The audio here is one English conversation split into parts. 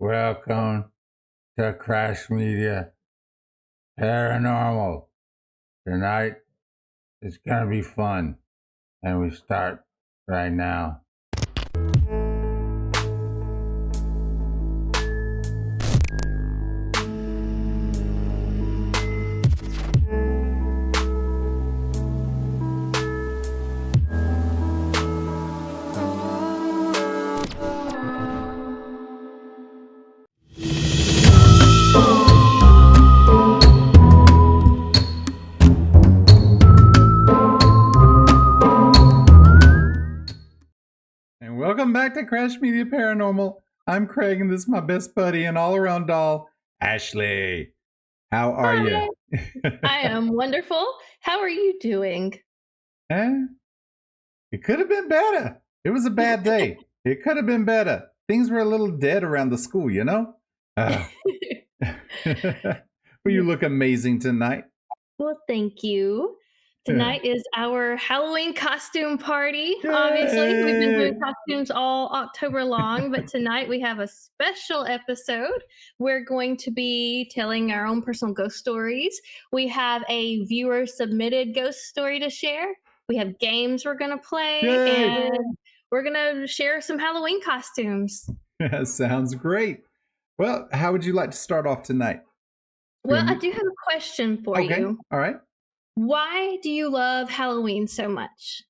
Welcome to Crash Media Paranormal. Tonight is going to be fun, and we start right now. And welcome back to Crash Media Paranormal. I'm Craig, and this is my best buddy and all-around doll, Ashley. How are Hi. you? I am wonderful. How are you doing? It could have been better. It was a bad day. It could have been better. Things were a little dead around the school, you know? Well, you look amazing tonight. Well, thank you. Tonight is our Halloween costume party. Obviously, we've been doing costumes all October long, but tonight we have a special episode. We're going to be telling our own personal ghost stories. We have a viewer submitted ghost story to share. We have games we're going to play, Yay. and we're going to share some Halloween costumes. Sounds great. Well, how would you like to start off tonight? Well, I do have a question for you. All right. Why do you love Halloween so much?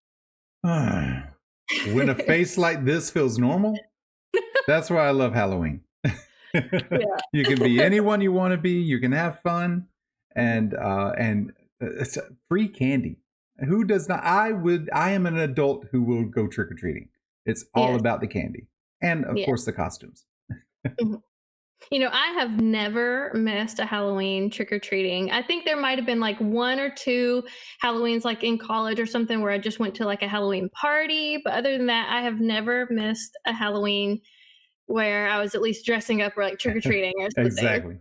When a face like this feels normal, that's why I love Halloween. You can be anyone you want to be. You can have fun, and it's free candy. Who does not? I am an adult who will go trick or treating. It's all about the candy, and of course the costumes. You know, I have never missed a Halloween trick-or-treating. I think there might have been like one or two Halloweens like in college or something where I just went to like a Halloween party. But other than that, I have never missed a Halloween where I was at least dressing up or like trick-or-treating or something. Exactly.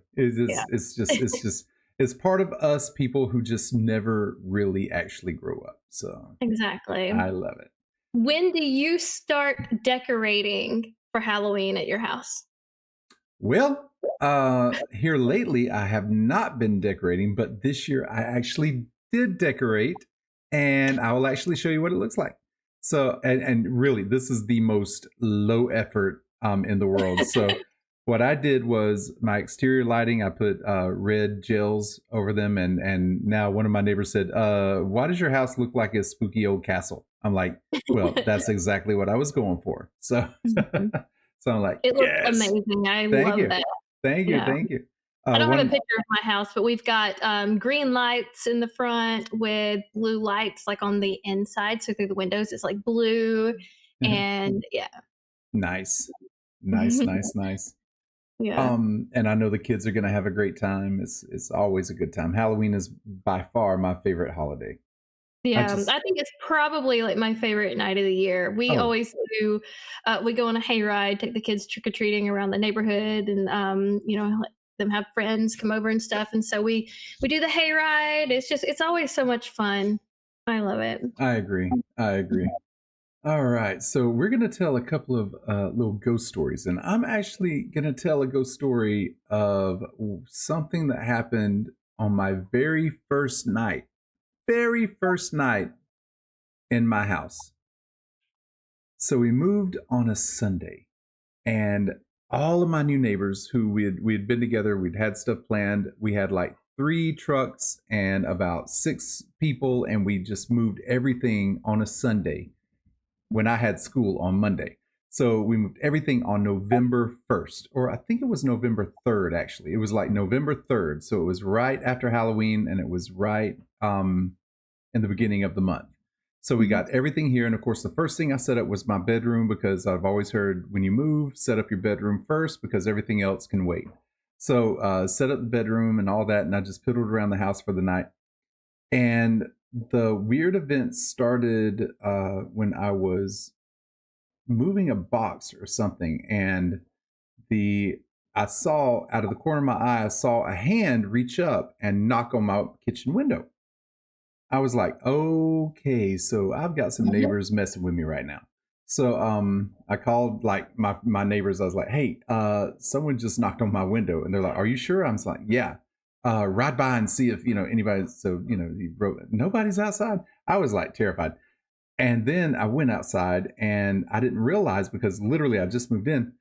It's part of us people who just never really actually grow up. So exactly. I love it. When do you start decorating for Halloween at your house? Well, here lately, I have not been decorating, but this year I actually did decorate, and I will actually show you what it looks like. So, and really, this is the most low effort in the world. So, what I did was my exterior lighting. I put red gels over them, and now one of my neighbors said, "Why does your house look like a spooky old castle?" I'm like, "Well, that's exactly what I was going for." So. So I'm like, it looks amazing. I love that. Thank you. I don't have a picture of my house, but we've got green lights in the front with blue lights like on the inside. So through the windows, it's like blue. And Nice. Yeah. And I know the kids are going to have a great time. It's always a good time. Halloween is by far my favorite holiday. Yeah, I think it's probably like my favorite night of the year. We always do. We go on a hayride, take the kids trick or treating around the neighborhood, and let them have friends come over and stuff. And so we do the hayride. It's always so much fun. I love it. I agree. All right, so we're going to tell a couple of little ghost stories, and I'm actually going to tell a ghost story of something that happened on my very first night in my house. So we moved on a Sunday, and all of my new neighbors who we had been together, we'd had stuff planned. We had like 3 trucks and about 6 people, and we just moved everything on a Sunday when I had school on Monday. So we moved everything on November 1st, or I think it was November 3rd, actually. It was like November 3rd. So it was right after Halloween, and it was right in the beginning of the month. So we got everything here. And of course, the first thing I set up was my bedroom, because I've always heard when you move, set up your bedroom first because everything else can wait. So set up the bedroom and all that. And I just piddled around the house for the night. And the weird events started when I was moving a box or something. And I saw out of the corner of my eye, I saw a hand reach up and knock on my kitchen window. I was like, okay, so I've got some neighbors messing with me right now. So I called like my neighbors. I was like, "Hey, someone just knocked on my window," and they're like, "Are you sure?" I was like, "Yeah." Ride by and see if anybody. So he wrote, "Nobody's outside." I was like terrified, and then I went outside and I didn't realize because literally I just moved in.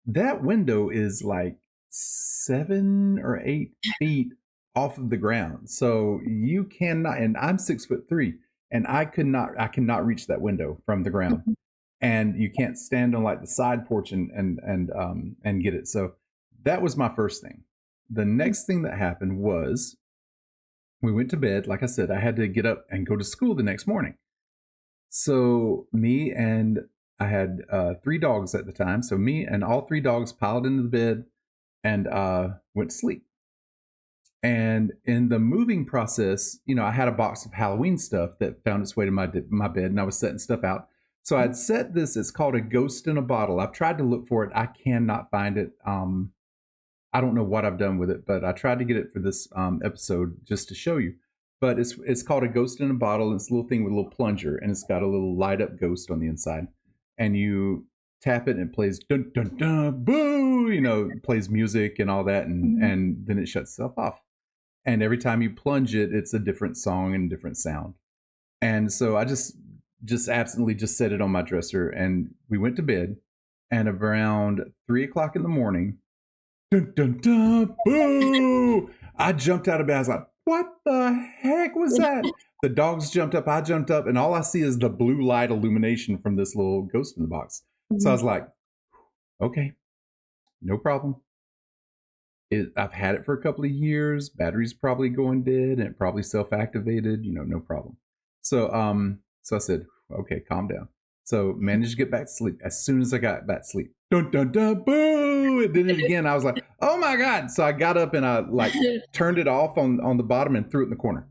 That window is like 7 or 8 feet off of the ground, so you cannot. And I'm 6'3", and I cannot reach that window from the ground, Mhm. and you can't stand on like the side porch and get it. So that was my first thing. The next thing that happened was we went to bed. Like I said, I had to get up and go to school the next morning. So me and I had 3 dogs at the time. So me and all 3 dogs piled into the bed and went to sleep. And in the moving process, I had a box of Halloween stuff that found its way to my bed, and I was setting stuff out. So I'd set this. It's called a ghost in a bottle. I've tried to look for it. I cannot find it. I don't know what I've done with it, but I tried to get it for this episode just to show you. But it's called a ghost in a bottle. It's a little thing with a little plunger, and it's got a little light up ghost on the inside. And you tap it, and it plays dun dun dun boo. It plays music and all that, and Mhm. and then it shuts itself off. And every time you plunge it, it's a different song and different sound. And so I just absently just set it on my dresser, and we went to bed. And around 3 o'clock in the morning, dun dun dun, boo! I jumped out of bed. I was like, "What the heck was that?" The dogs jumped up, I jumped up, and all I see is the blue light illumination from this little ghost in the box. So I Mhm. was like, "Okay, no problem." I've had it for a couple of years. Battery's probably going dead, and it probably self-activated. No problem. So I said, okay, calm down. So managed to get back to sleep. As soon as I got back to sleep, dun dun dun, boo! It did it again. I was like, oh my god! So I got up and I like turned it off on the bottom and threw it in the corner.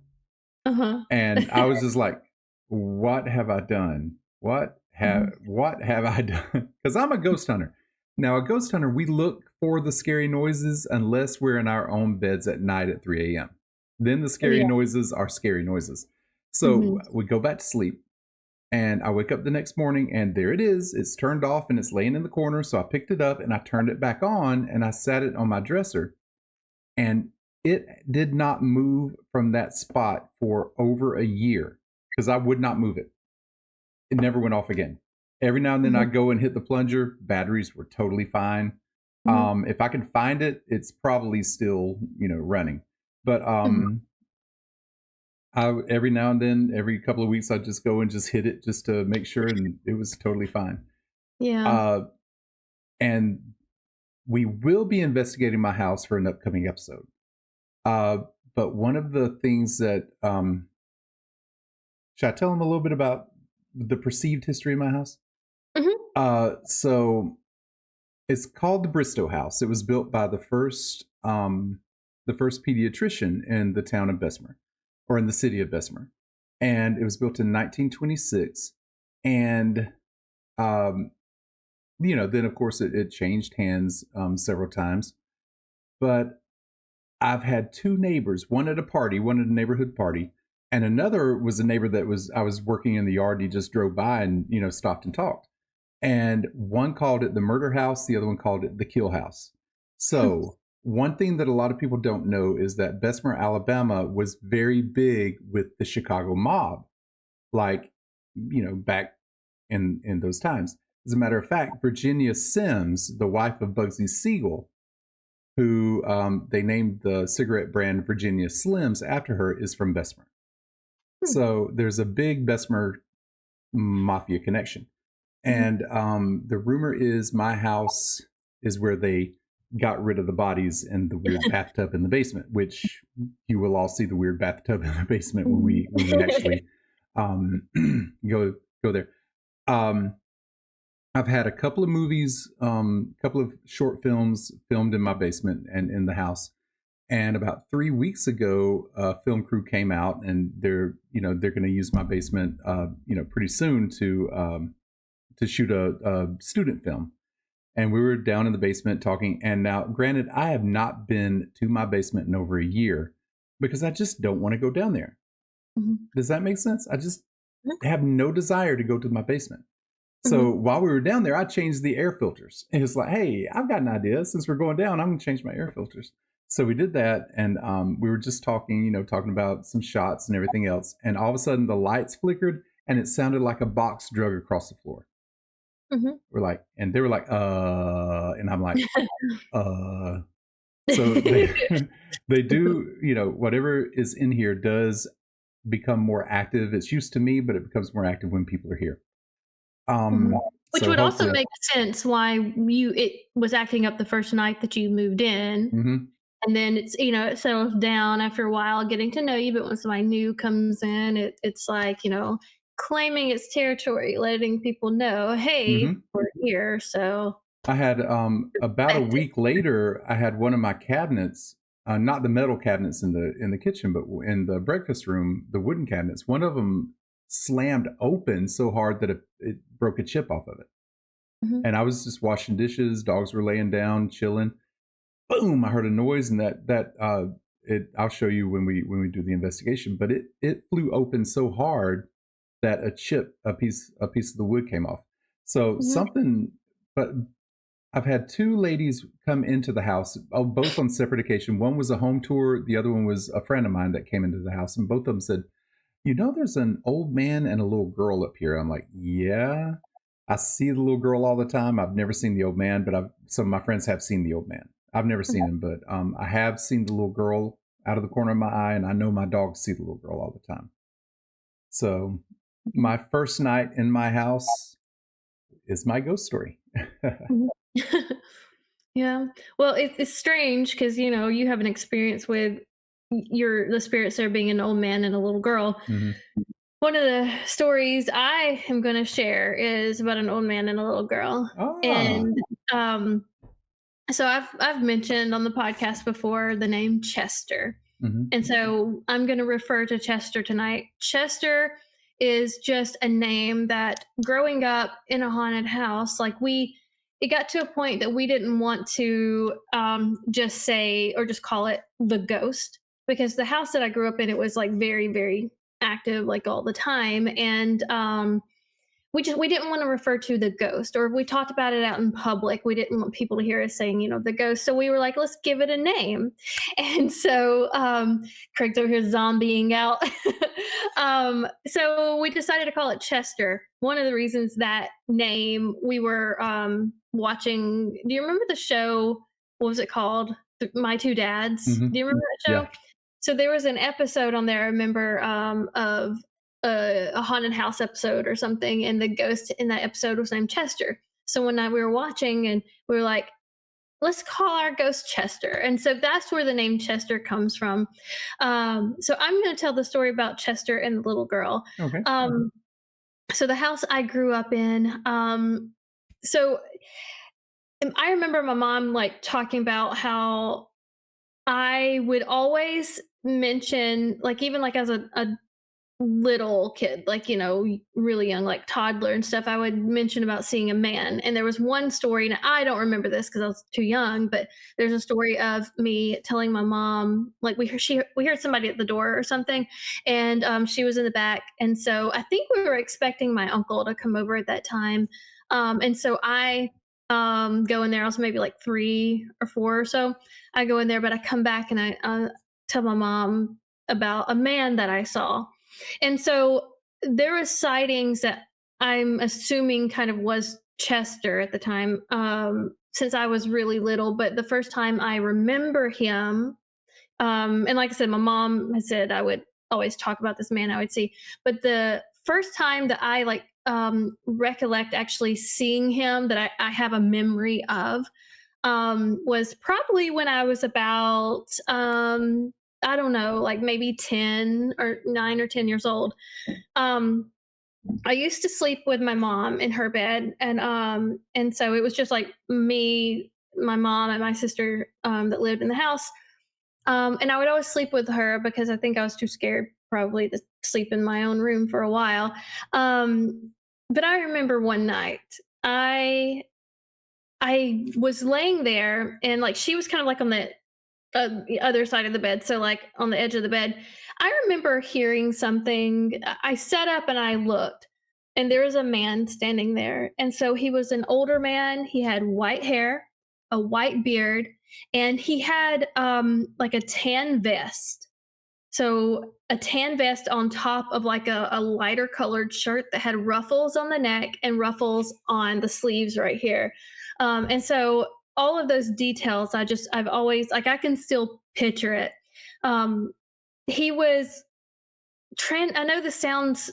Uh-huh. And I was just like, what have I done? Mhm. What have I done? Because I'm a ghost hunter. Now, a ghost hunter, we look for the scary noises unless we're in our own beds at night at 3 a.m. Then the scary Yeah. noises are scary noises. So Mhm. we go back to sleep, and I wake up the next morning, and there it is. It's turned off and it's laying in the corner. So I picked it up and I turned it back on and I sat it on my dresser, and it did not move from that spot for over a year because I would not move it. It never went off again. Every now and then I Mhm. go and hit the plunger, batteries were totally fine. Mhm. If I can find it, it's probably still, running. But Mhm. every now and then, every couple of weeks, I just go and just hit it just to make sure, and it was totally fine. Yeah. Uh, and we will be investigating my house for an upcoming episode. Uh, but one of the things that should I tell them a little bit about the perceived history of my house? Mhm. So it's called the Bristow House. It was built by the first pediatrician in the town of Bessemer, or in the city of Bessemer, and it was built in 1926. And um, then of course it changed hands several times. But I've had two neighbors, one at a party, one at a neighborhood party, and another was a neighbor that was I was working in the yard. And he just drove by and stopped and talked. And one called it the murder house, the other one called it the kill house. So one thing that a lot of people don't know is that Bessemer, Alabama, was very big with the Chicago mob, like back in those times. As a matter of fact, Virginia Sims, the wife of Bugsy Siegel, who they named the cigarette brand Virginia Slims after her, is from Bessemer. Hmm. So there's a big Bessemer mafia connection. Mhm. And the rumor is my house is where they got rid of the bodies in the weird bathtub in the basement, which you will all see the weird bathtub in the basement when Mhm. we actually um, go there. Um, I've had a couple of movies, a couple of short films filmed in my basement and in the house. And about 3 weeks ago, a film crew came out, and they're going to use my basement, pretty soon to shoot a student film. And we were down in the basement talking. And now, granted, I have not been to my basement in over a year because I just don't want to go down there. Mhm. Does that make sense? I just have no desire to go to my basement. So while we were down there, I changed the air filters. And it was like, hey, I've got an idea. Since we're going down, I'm going to change my air filters. So we did that, and we were just talking, talking about some shots and everything else. And all of a sudden, the lights flickered, and it sounded like a box drug across the floor. Mhm. We're like, and they were like, and I'm like, So they they do, whatever is in here does become more active. It's used to me, but it becomes more active when people are here. Mhm. Which So would also hopefully, make sense why it was acting up the first night that you moved in, hmm and then it settles down after a while, getting to know you, but when somebody new comes in, it's like, claiming its territory, letting people know, "Hey, hmm we're here," so I had about a respect it. week later, I had one of my cabinets, not the metal cabinets in the kitchen, but in the breakfast room, the wooden cabinets. One of them slammed open so hard that it broke a chip off of it. Mhm, And I was just washing dishes. Dogs were laying down, chilling. Boom! I heard a noise, and it. I'll show you when we do the investigation. But it flew open so hard that a piece of the wood came off. So mhm, something. But I've had two ladies come into the house, both on separate occasion. One was a home tour. The other one was a friend of mine that came into the house, and both of them said, there's an old man and a little girl up here. I'm like, yeah, I see the little girl all the time. I've never seen the old man, but some of my friends have seen the old man. I've never mhm, seen him, but I have seen the little girl out of the corner of my eye, and I know my dogs see the little girl all the time. So mhm, my first night in my house is my ghost story. mhm. Yeah. Well, it's strange because you have an experience with the spirits there being an old man and a little girl. hmm One of the stories I am going to share is about an old man and a little girl, Ah, and um, so I've mentioned on the podcast before the name Chester, hmm and so I'm going to refer to Chester tonight. Chester is just a name that growing up in a haunted house, it got to a point that we didn't want to just say or just call it the ghost, because the house that I grew up in, it was like very, very active, like all the time. And we didn't want to refer to the ghost, or if we talked about it out in public, we didn't want people to hear us saying the ghost, so we were like, let's give it a name. And so Craig's over here zombieing out. So we decided to call it Chester. One of the reasons that name, we were watching, do you remember the show, what was it called, My Two Dads? hmm Do you remember that yeah. show? So there was an episode on there, I remember, of a haunted house episode or something, and the ghost in that episode was named Chester. So one night we were watching, and we were like, let's call our ghost Chester. And so that's where the name Chester comes from. So I'm going to tell the story about Chester and the little girl. Okay. Um, so the house I grew up in, so I remember my mom like talking about how I would always mention, like, even like as a little kid, like, really young, like toddler and stuff, I would mention about seeing a man. And there was one story, and I don't remember this because I was too young, but there's a story of me telling my mom, like, we heard somebody at the door or something, and she was in the back. And so I think we were expecting my uncle to come over at that time. And so I go in there. I was maybe like 3 or 4 or so. I go in there, but I come back and I tell my mom about a man that I saw. And so there was sightings that I'm assuming kind of was Chester at the time, since I was really little. But the first time I remember him, and like I said, my mom had said I would always talk about this man I would see. But the first time that I like recollect actually seeing him, that I have a memory of, was probably when I was about I don't know, like maybe 10 or 9 or 10 years old. Um, I used to sleep with my mom in her bed, and so it was just like me, my mom, and my sister that lived in the house. And I would always sleep with her because I think I was too scared probably to sleep in my own room for a while. Um, but I remember one night I I was laying there, and like she was kind of like on the other side of the bed, so like on the edge of the bed. I remember hearing something. I sat up and I looked, and there was a man standing there. And so he was an older man. He had white hair, a white beard, and he had like a tan vest. So a tan vest on top of like a lighter colored shirt that had ruffles on the neck and ruffles on the sleeves right here. And so all of those details, I've always like, I can still picture it. Um, he was I know this sounds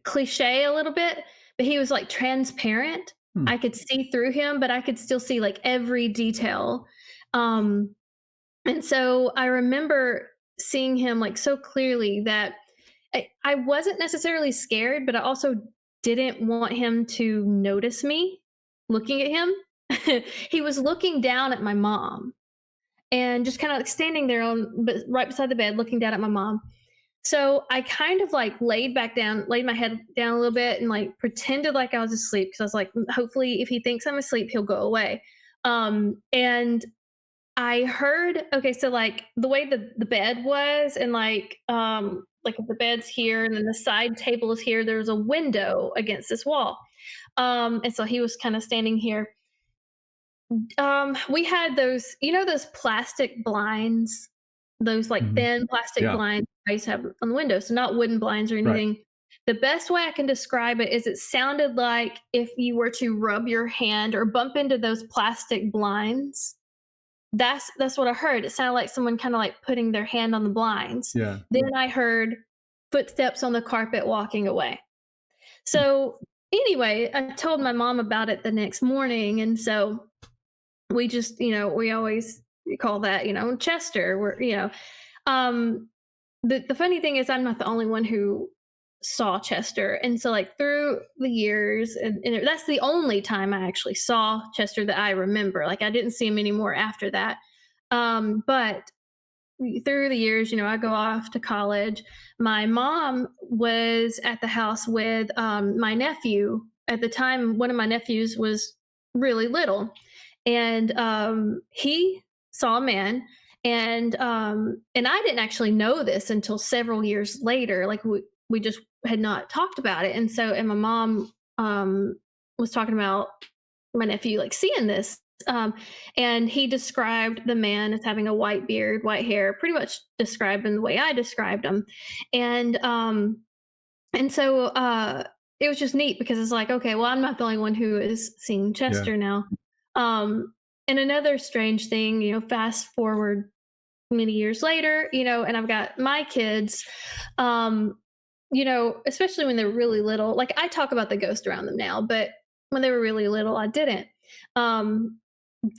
cliche a little bit, but he was like transparent. Hmm. I could see through him, but I could still see like every detail. Um, and so I remember seeing him like so clearly that I wasn't necessarily scared, but I also didn't want him to notice me looking at him. He was looking down at my mom and just kind of like standing there but right beside the bed, looking down at my mom. So I kind of like laid my head down a little bit and like pretended like I was asleep because I was like, hopefully, if he thinks I'm asleep, he'll go away. And I heard, okay, so like the way the bed was, and like the bed's here, and then the side table is here. There was a window against this wall, and so he was kind of standing here. We had those, those plastic blinds, those like Mhm. thin plastic Yeah. blinds I used to have on the window, so not wooden blinds or Right. anything. The best way I can describe it is it sounded like if you were to rub your hand or bump into those plastic blinds. That's what I heard. It sounded like someone kinda like putting their hand on the blinds. Yeah. Then I heard footsteps on the carpet walking away. Hmm. So, anyway, I told my mom about it the next morning, and so we just, we always call that, Chester. Um, the funny thing is I'm not the only one who saw Chester, and so, like, through the years, and that's the only time I actually saw Chester that I remember. Like, I didn't see him anymore after that. But through the years, I go off to college. My mom was at the house with my nephew. At the time, one of my nephews was really little, and he saw a man. And I didn't actually know this until several years later. Like we just had not talked about it, and my mom was talking about my nephew like seeing this, and he described the man as having a white beard, white hair, pretty much described him the way I described him. And um and so it was just neat because it's like, okay, well, I'm not the only one who is seeing Yeah. Chester now. And another strange thing, fast forward many years later, and I've got my kids, especially when they're really little. Like, I talk about the ghost around them now, but when they were really little, I didn't. Um,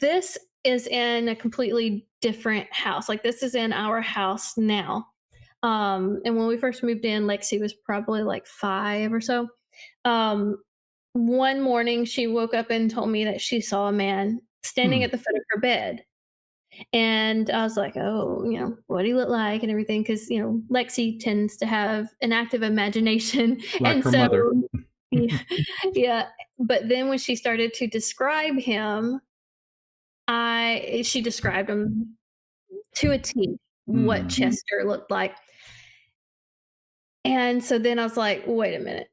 this is in a completely different house. Like, this is in our house now. And when we first moved in, Lexi was probably like 5 or so. Um, one morning, she woke up and told me that she saw a man standing Hmm. at the foot of her bed. And I was like, "Oh, what do you look like?" and everything, because Lexi tends to have an active imagination, Like and her so mother. yeah, yeah. But then when she started to describe him, I she described him to a T, what Mm. Chester looked like. And so then I was like, wait a minute.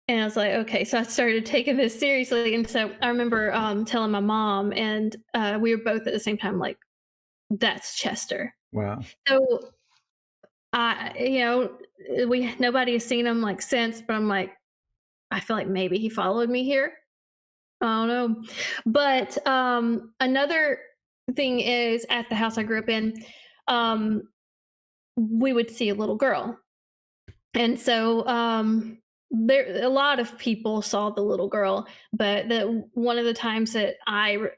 And I was like, okay. So I started taking this seriously. And so I remember telling my mom, and we were both at the same time like, that's Chester. Wow. So we nobody has seen him like since, but I'm like, I feel like maybe he followed me here. I don't know. But another thing is, at the house I grew up in, um, we would see a little girl. And so there a lot of people saw the little girl, but the one of the times that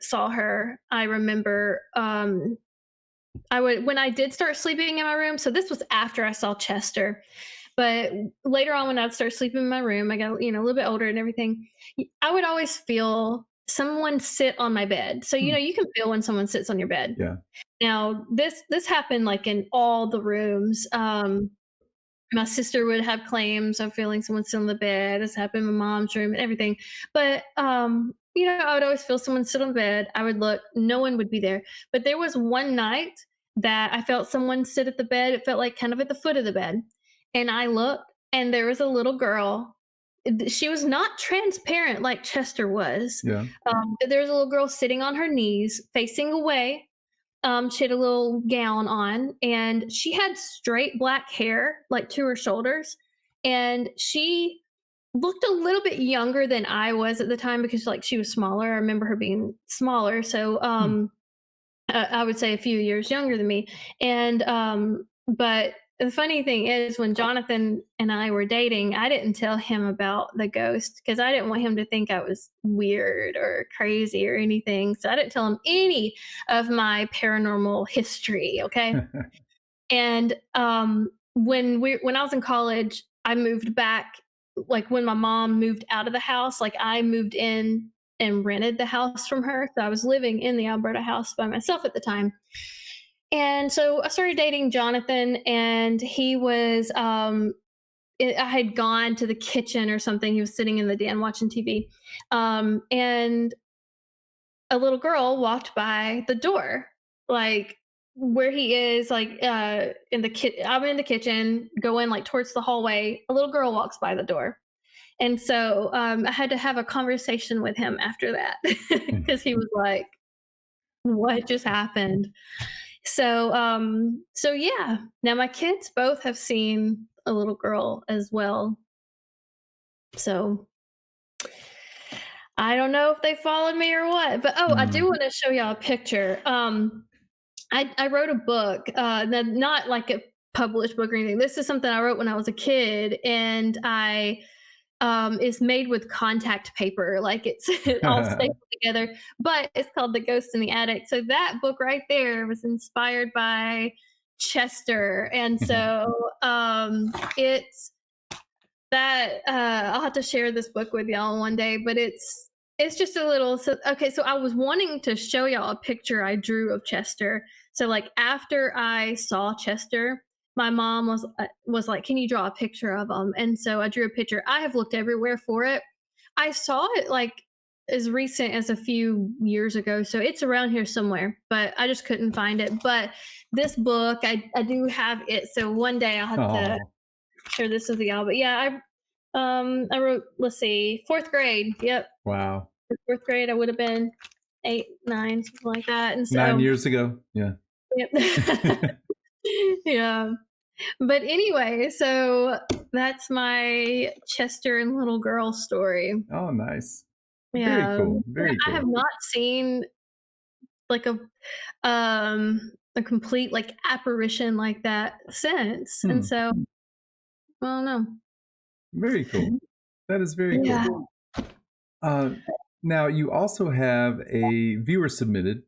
saw her, I remember I would when I did start sleeping in my room. So this was after I saw Chester, but later on when I'd start sleeping in my room, I got a little bit older and everything. I would always feel someone sit on my bed. So Hmm. you can feel when someone sits on your bed. Yeah. Now this happened like in all the rooms. My sister would have claims of feeling someone sit on the bed. This happened in my mom's room and everything. But I would always feel someone sit on the bed. I would look, no one would be there. But there was one night that I felt someone sit at the bed. It felt like kind of at the foot of the bed. And I looked, and there was a little girl she was not transparent like Chester was. Yeah. But there was a little girl sitting on her knees, facing away. She had a little gown on, and she had straight black hair, like to her shoulders, and she looked a little bit younger than I was at the time because like she was smaller. I remember her being smaller, so Hmm. I would say a few years younger than me. And but the funny thing is, when Jonathan and I were dating, I didn't tell him about the ghost because I didn't want him to think I was weird or crazy or anything. So I didn't tell him any of my paranormal history. Okay. And when I was in college, I moved back. Like when my mom moved out of the house, like I moved in and rented the house from her. So I was living in the Alberta house by myself at the time. And so I started dating Jonathan, and he was I had gone to the kitchen or something. He was sitting in the den watching TV, and a little girl walked by the door, like where he is, like in the I'm in the kitchen, going like towards the hallway. A little girl walks by the door, and so I had to have a conversation with him after that because he was like, "What just happened?" So yeah. Now my kids both have seen a little girl as well. So I don't know if they followed me or what, but I do Hmm. want to show y'all a picture. I wrote a book, not like a published book or anything. This is something I wrote when I was a kid, and I is made with contact paper, like it's all stapled together. But it's called The Ghost in the Attic. So that book right there was inspired by Chester, and so it's that I'll have to share this book with y'all one day, but it's just a little. So okay, so I was wanting to show y'all a picture I drew of Chester. So like after I saw Chester, my mom was like, "Can you draw a picture of him?" And so I drew a picture. I have looked everywhere for it. I saw it like as recent as a few years ago, so it's around here somewhere, but I just couldn't find it. But this book, I do have it. So one day I'll have to Oh, share this with y'all. But yeah, I wrote, let's see, fourth grade. Yep, wow. fourth grade. I would have been 8, 9, something like that. And 9 years ago. Yeah. yep. Yeah. But anyway, so that's my Chester and little girl story. Oh, nice. Very Yeah, cool. Very I have cool. not seen like a complete like apparition like that since, and Hmm. so I don't know. Very cool. That is very Yeah. cool. Uh, Now, you also have a viewer submitted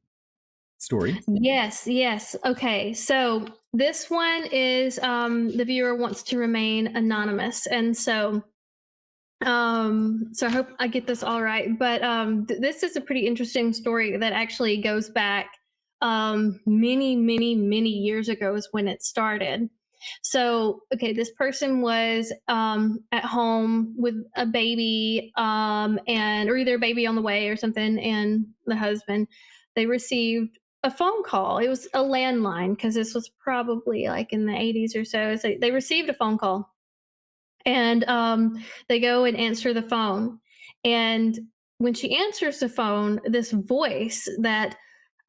story. Yes, yes. Okay. So this one is the viewer wants to remain anonymous, and so I hope I get this all right, but this is a pretty interesting story that actually goes back many years ago is when it started. So okay, this person was at home with a baby, and or either a baby on the way or something, and the husband, they received a phone call. It was a landline because this was probably like in the 80s or so. So they received a phone call, and they go and answer the phone. And when she answers the phone, this voice that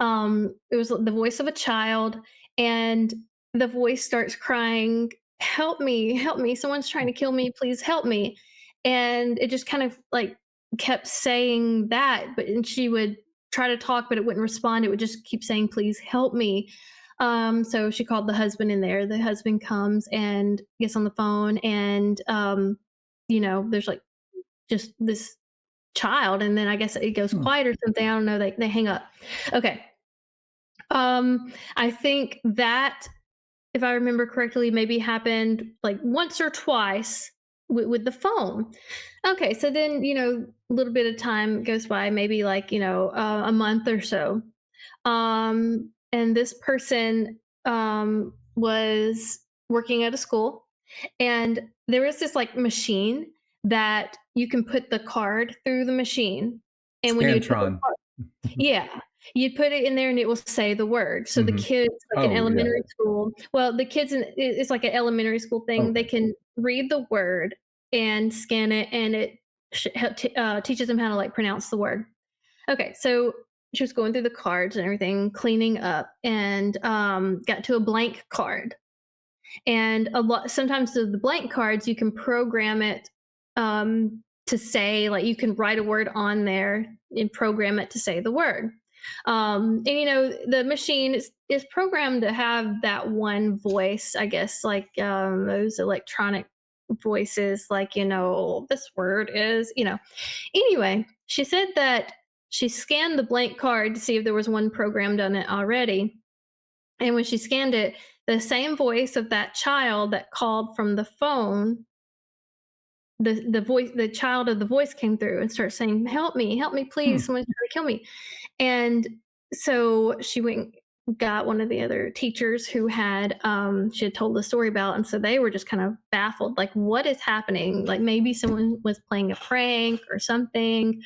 it was the voice of a child, and the voice starts crying, help me, someone's trying to kill me, please help me. And it just kind of like kept saying that, but and she would try to talk, but it wouldn't respond. It would just keep saying, please help me. So she called the husband in there. The husband comes and gets on the phone, and there's like just this child, and then I guess it goes Hmm. quiet or something. I don't know. They hang up. Okay. I think that, if I remember correctly, maybe happened like once or twice with the phone. Okay, so then a little bit of time goes by, maybe like a month or so, and this person was working at a school, and there was this like machine that you can put the card through the machine, and when you would put the Scantron. card, yeah, you'd put it in there and it will say the word. So the Hmm. kids, like in Oh, yeah. elementary school, well, the kids it's like an elementary school thing. They Okay. can read the word, and scan it, and it teaches them how to like pronounce the word. Okay, so she was going through the cards and everything, cleaning up, and got to a blank card. And a lot sometimes the blank cards you can program it to say, like, you can write a word on there and program it to say the word. And the machine is programmed to have that one voice, I guess, like those electronic voices, like, this word is, Anyway, she said that she scanned the blank card to see if there was one programmed on it already. And when she scanned it, the same voice of that child that called from the phone, the child of the voice came through and started saying, help me, Hmm. please, someone's trying to kill me." And so she went and got one of the other teachers who had she had told the story about, and so they were just kind of baffled, like, what is happening? Like, maybe someone was playing a prank or something,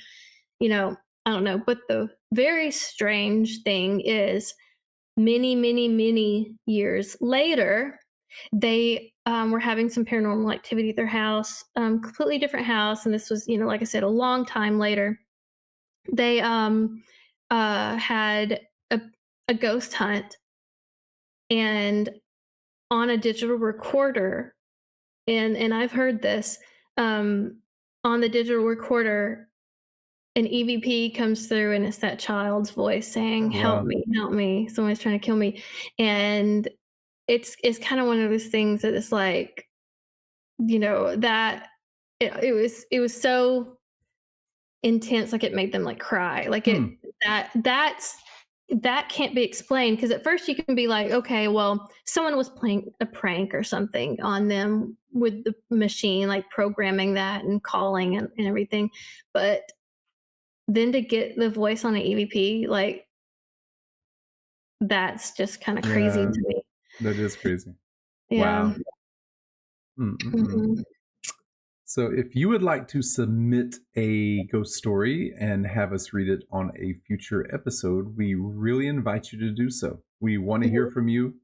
you know, I don't know. But the very strange thing is, many, many, many years later, they were having some paranormal activity at their house, completely different house. And this was, like I said, a long time later. They had a, a ghost hunt, and on a digital recorder, and I've heard this, um, on the digital recorder, an EVP comes through, and it's that child's voice saying, Oh, wow. help me, someone's trying to kill me." And it's kind of one of those things that it's like, that it was so intense, like it made them like cry, like Hmm. that can't be explained, because at first you can be like, okay, well, someone was playing a prank or something on them with the machine, like programming that and calling and everything. But then to get the voice on an EVP, like, that's just kind of crazy Yeah, to me. that is crazy. Yeah. Wow. Mm-mm-mm. Mhm. So, if you would like to submit a ghost story and have us read it on a future episode, we really invite you to do so. We want to hear Mhm. from you.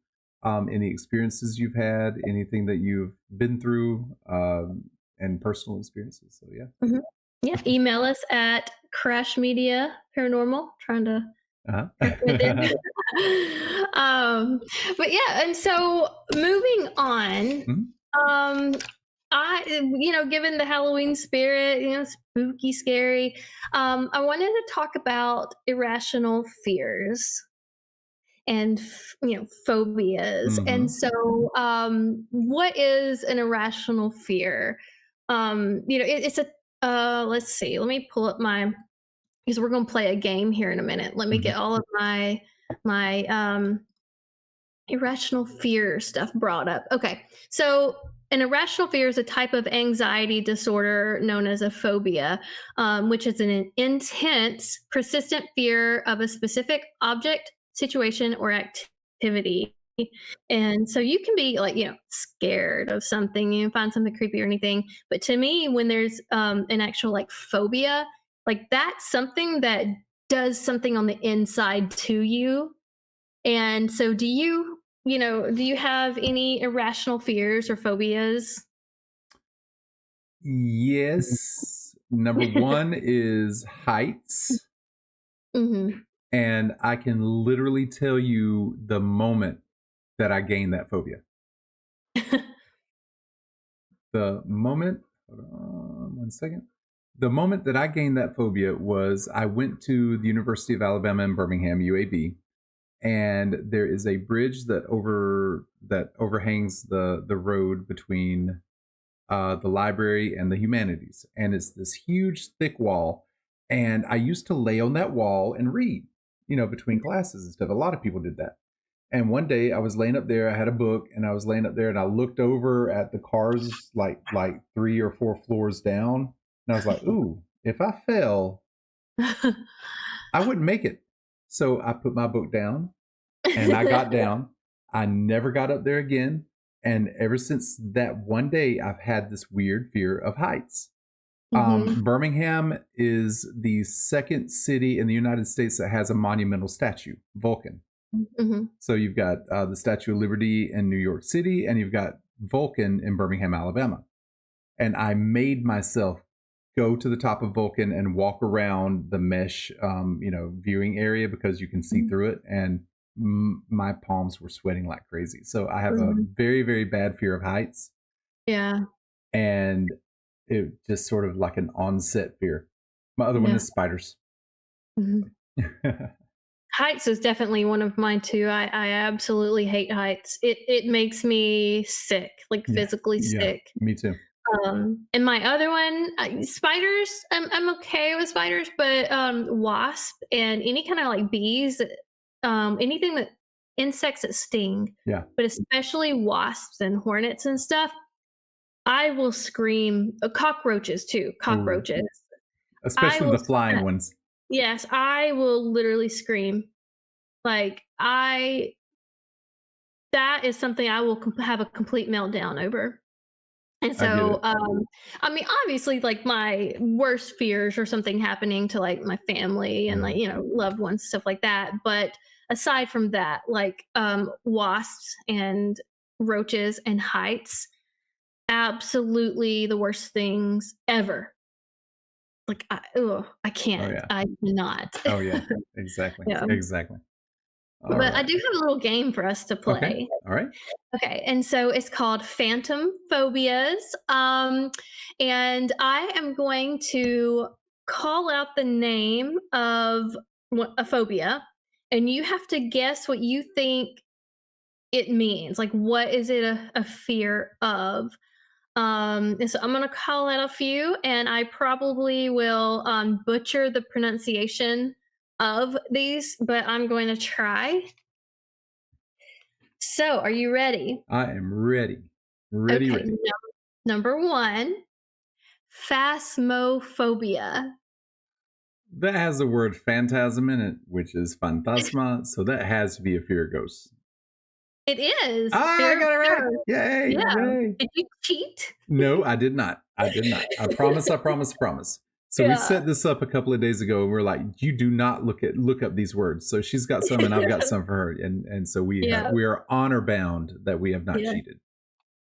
Any experiences you've had, anything that you've been through, and personal experiences. So, yeah. Mhm. Yeah, email us at Crash Media Paranormal, trying to get there. Uh-huh. Um, but yeah, and so moving on, Mhm. um, given the Halloween spirit, spooky, scary, I wanted to talk about irrational fears and phobias. And Mhm. so, what is an irrational fear? It's a let's see, let me pull up my, because we're going to play a game here in a minute. Let me Mhm. get all of my irrational fear stuff brought up. Okay, so an irrational fear is a type of anxiety disorder known as a phobia, which is an intense, persistent fear of a specific object, situation, or activity. And so you can be like, scared of something, you find something creepy or anything. But to me, when there's an actual like phobia, like, that's something that does something on the inside to you. And so, do you have any irrational fears or phobias? Yes. Number one is heights. Mhm. And I can literally tell you the moment that I gained that phobia. The moment, hold on one second. The moment that I gained that phobia was I went to the University of Alabama in Birmingham, UAB, and there is a bridge that overhangs the road between the library and the humanities, and it's this huge thick wall. And I used to lay on that wall and read, between classes and stuff. A lot of people did that. And one day I was laying up there, I had a book, and I was laying up there, and I looked over at the cars like 3 or 4 floors down, and I was like, "Ooh, if I fell, I wouldn't make it." So I put my book down, and I got down. I never got up there again, and ever since that one day, I've had this weird fear of heights. Mhm. Birmingham is the second city in the United States that has a monumental statue, Vulcan. Mhm. So you've got the Statue of Liberty in New York City, and you've got Vulcan in Birmingham, Alabama. and I made myself go to the top of Vulcan and walk around the mesh, viewing area because you can see Mhm. through it, and my palms were sweating like crazy. So I have a Mhm. very, very bad fear of heights, Yeah. and it just sort of like an onset fear. My other one Yeah. is spiders. Mhm. Heights is definitely one of mine too. I absolutely hate heights. It makes me sick, like Yeah, physically yeah, sick. me too. And my other one, spiders. I'm okay with spiders, but wasp and any kind of like bees, anything that insects that sting, Yeah. but especially wasps and hornets and stuff. I will scream. Cockroaches too. Oh, Cockroaches. I especially will. the flying ones. Yes, I will literally scream. Like I that is something I will have a complete meltdown over. And I get so, it. I mean, obviously, like my worst fears or something happening to like my family and like, Mhm. loved ones, stuff like that. But aside from that, like wasps and roaches and heights, absolutely the worst things ever. Like, I Oh can't. yeah. I cannot. Oh yeah. Exactly. Yeah. Exactly. All But I right. do have a little game for us to Okay. play. All right. Okay, and so it's called Phantom Phobias. And I am going to call out the name of a phobia, and you have to guess what you think it means. Like, what is it a fear of? And so I'm going to call out a few, and I probably will butcher the pronunciation of these, but I'm going to try. So, are you ready? I am ready. Ready, Okay, ready. number one, phasmophobia. That has the word phantasm in it, which is phantasma, so that has to be a fear of ghosts. It is Ah, I fear of got it right. ghosts. Yay, Yeah. yay. Did you cheat? No, I did not. I did not. I promise, I promise, I promise. So we Yeah. set this up a couple of days ago and we're like, you do not look up these words. So she's got some and I've got some for her. And so Yeah. we are honor bound that we have not Yeah. cheated.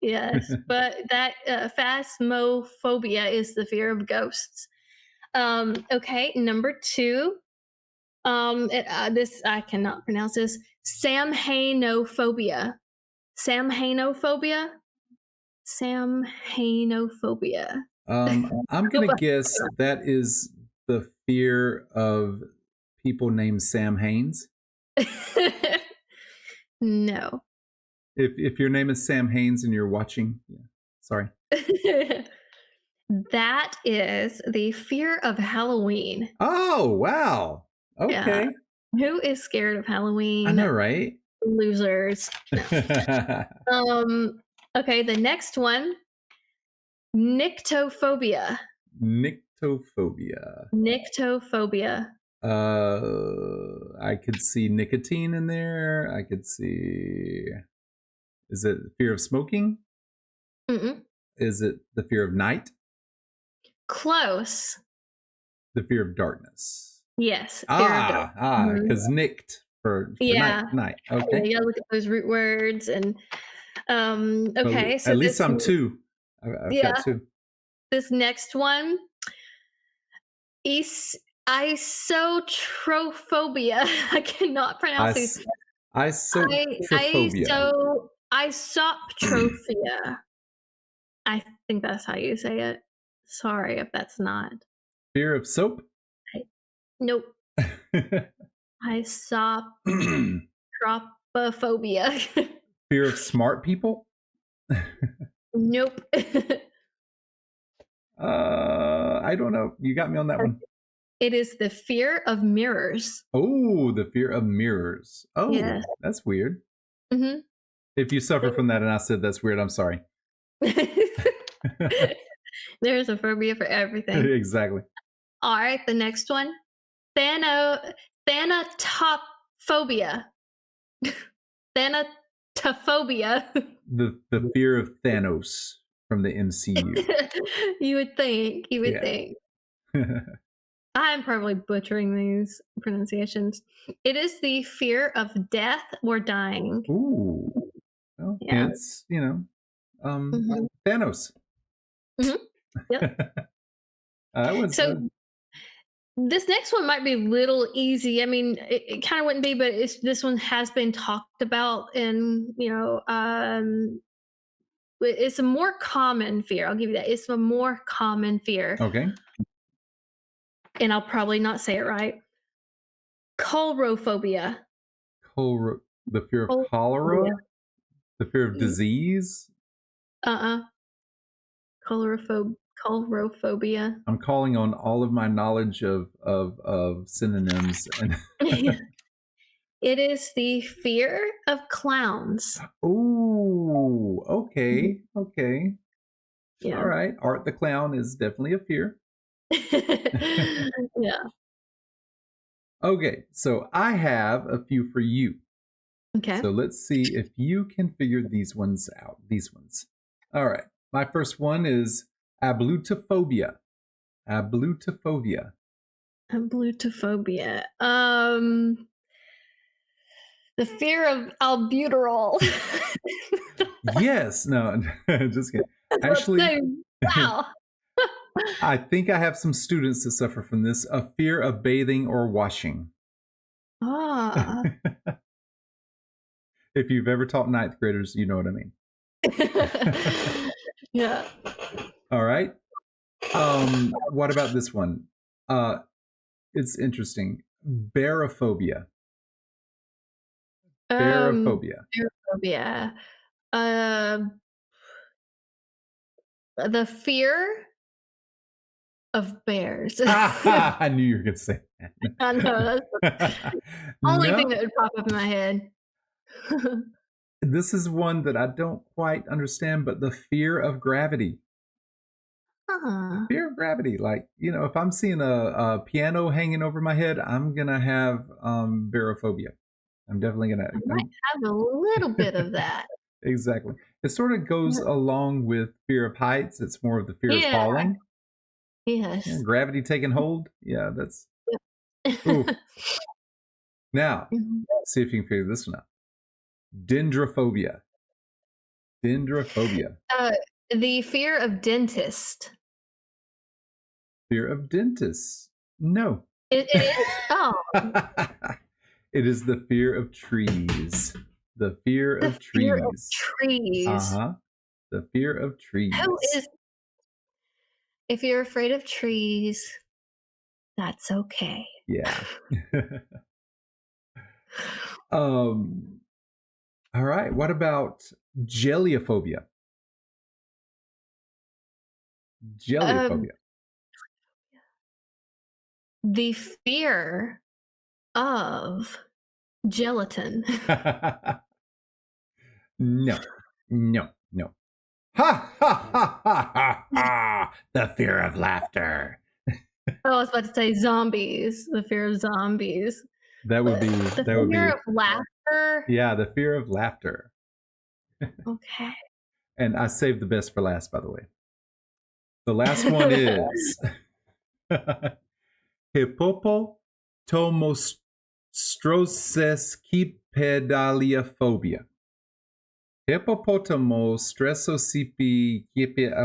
Yes. But that phasmophobia is the fear of ghosts. Okay, number two. This I cannot pronounce this. Samhainophobia. Samhainophobia. Samhainophobia. I'm gonna guess that is the fear of people named Sam Haines. No. If your name is Sam Haines and you're watching, yeah, sorry. That is the fear of Halloween. Oh wow. Yeah. Okay. Who is scared of I know, Halloween? right? Losers. No. Okay, the next one, nyctophobia. Nyctophobia. Nyctophobia. I could see nicotine in there. I could see. Is it fear of smoking? Mm-mm. Is it the fear of night? Close. The fear of darkness. Yes, fear of dark. Mhm. Because nicked for night, Yeah. night. Yeah, Okay. you gotta look at those root words and okay, so At least this I'm two. I've got yeah, two. this next one, is isotrophobia. I cannot pronounce these. Is- I Isotrophobia. isoptrophia. I think that's how you say it. Sorry if that's not. Fear of soap. I, nope. Isotropophobia. Fear of smart people. Nope. I don't know. You got me on that one. It is the fear of mirrors. Oh, the fear of mirrors. Oh, Yes. that's weird. Hmm. If you suffer from that and I said that's weird, I'm sorry. There's a phobia for everything. Exactly. All right, the next one. Thanatophobia. Thanatophobia. The fear of Thanos from the MCU. You would think. You would Yeah. think. I'm probably butchering these pronunciations. It is the fear of death or dying. Ooh. Well, Yeah. hence, Mhm. Thanos. Mhm. Yep. I was So this next one might be a little easy. I mean, it kind of wouldn't be, but this one has been talked about, and it's a more common fear. I'll give you that. It's a more common fear, okay. and I'll probably not say it right. Colrophobia. The fear of Colrophobia. cholera, the fear of disease. Uh-uh. Colrophobia. I'm calling on all of my knowledge of synonyms and It is the fear of clowns. oh, Mhm. okay, okay. All Yeah. right. Art the clown is definitely a fear. Yeah. Okay, so I have a few for you. Okay. So let's see if you can figure these ones out. These ones. All right. My first one is ablutophobia. Ablutophobia. Ablutophobia. The fear of albuterol. Yes. No, just kidding. Let's Actually, say, wow. I think I have some students that suffer from this, a fear of bathing or washing. Ah. If you've ever taught ninth graders, you know what I mean. Yeah. All right. What about this one? It's interesting. Barophobia. Barophobia. Phobia. Um, the fear of bears. I knew you were going to say I know that's that. the only thing No, that would pop up in my head. this is one that I don't quite understand, but the fear of gravity. Huh. Fear of gravity. Like, if I'm seeing a piano hanging over my head, I'm going to have barophobia. I'm definitely going I might have a little bit of that. exactly. It sort of goes along with fear of heights. It's more of the fear of Yeah. falling. Yeah, Yes. gravity taking hold. Yeah, that's. Yep. Ooh. Now, Mhm. see if you can figure this one out. Dendrophobia. Dendrophobia. The fear of dentist. Fear of dentists. No. It is? Oh, It is the fear of trees. The fear the of fear of trees. trees. Uh-huh. The fear of trees. Who is if you're afraid of trees, that's okay. Yeah. um all right. What about geliophobia? Um, Geliophobia. the fear of gelatin. No. No. No. Ha ha ha ha ha ha! The fear of laughter. Oh, I was about to say zombies. The fear of zombies. That would be. The That would fear be. of laughter. Yeah, the fear of laughter. Okay. And I saved the best for last, by the way. The last one is hippopotomostresoscepedaliophobia.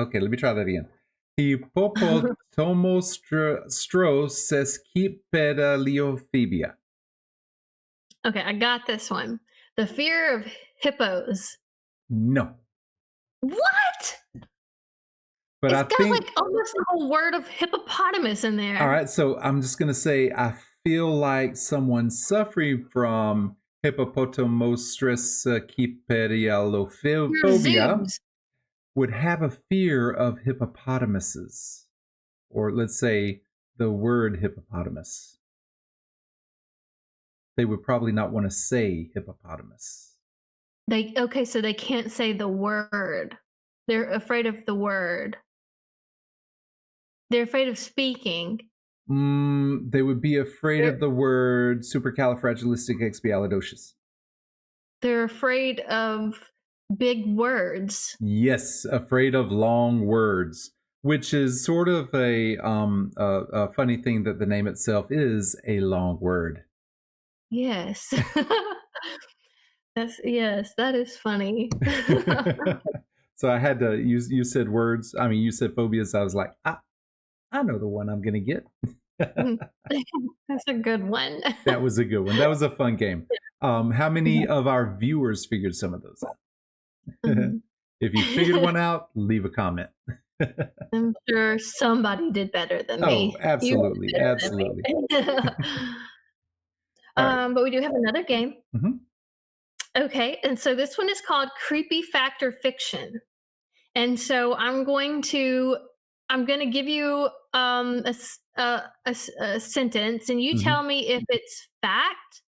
Okay, let me try that again. Hippopotomostresoscepedaliophobia. Okay, I got this one. The fear of hippos. No, What? but It's I got think. like almost the whole word of hippopotamus in there. All right, so I'm just gonna say I feel like someone suffering from Fear of hippopotomostresoscepedaliophobia zoos. would have a fear of hippopotamuses, or let's say the word hippopotamus. They would probably not want to say hippopotamus. So they can't say the word. They're afraid of the word. They're afraid of speaking. They would be afraid They're of the word supercalifragilisticexpialidocious. they're afraid of big words. Yes, afraid of long words, which is sort of a funny thing that the name itself is a long word. Yes. Yes, that is funny. So I had to use. You said words. I mean, you said phobias. I was like, I know the one I'm gonna get. That's a good one. That was a good one. That was a fun game. How many of our viewers figured some of those out? Mhm. If you figured one out, leave a comment. I'm sure somebody did better than Oh, me. You absolutely, did better than absolutely. me. All right. But we do have another game. Mhm. Okay, and so this one is called Creepy Fact or Fiction. And so I'm going to give you a sentence, and you Mhm. tell me if it's fact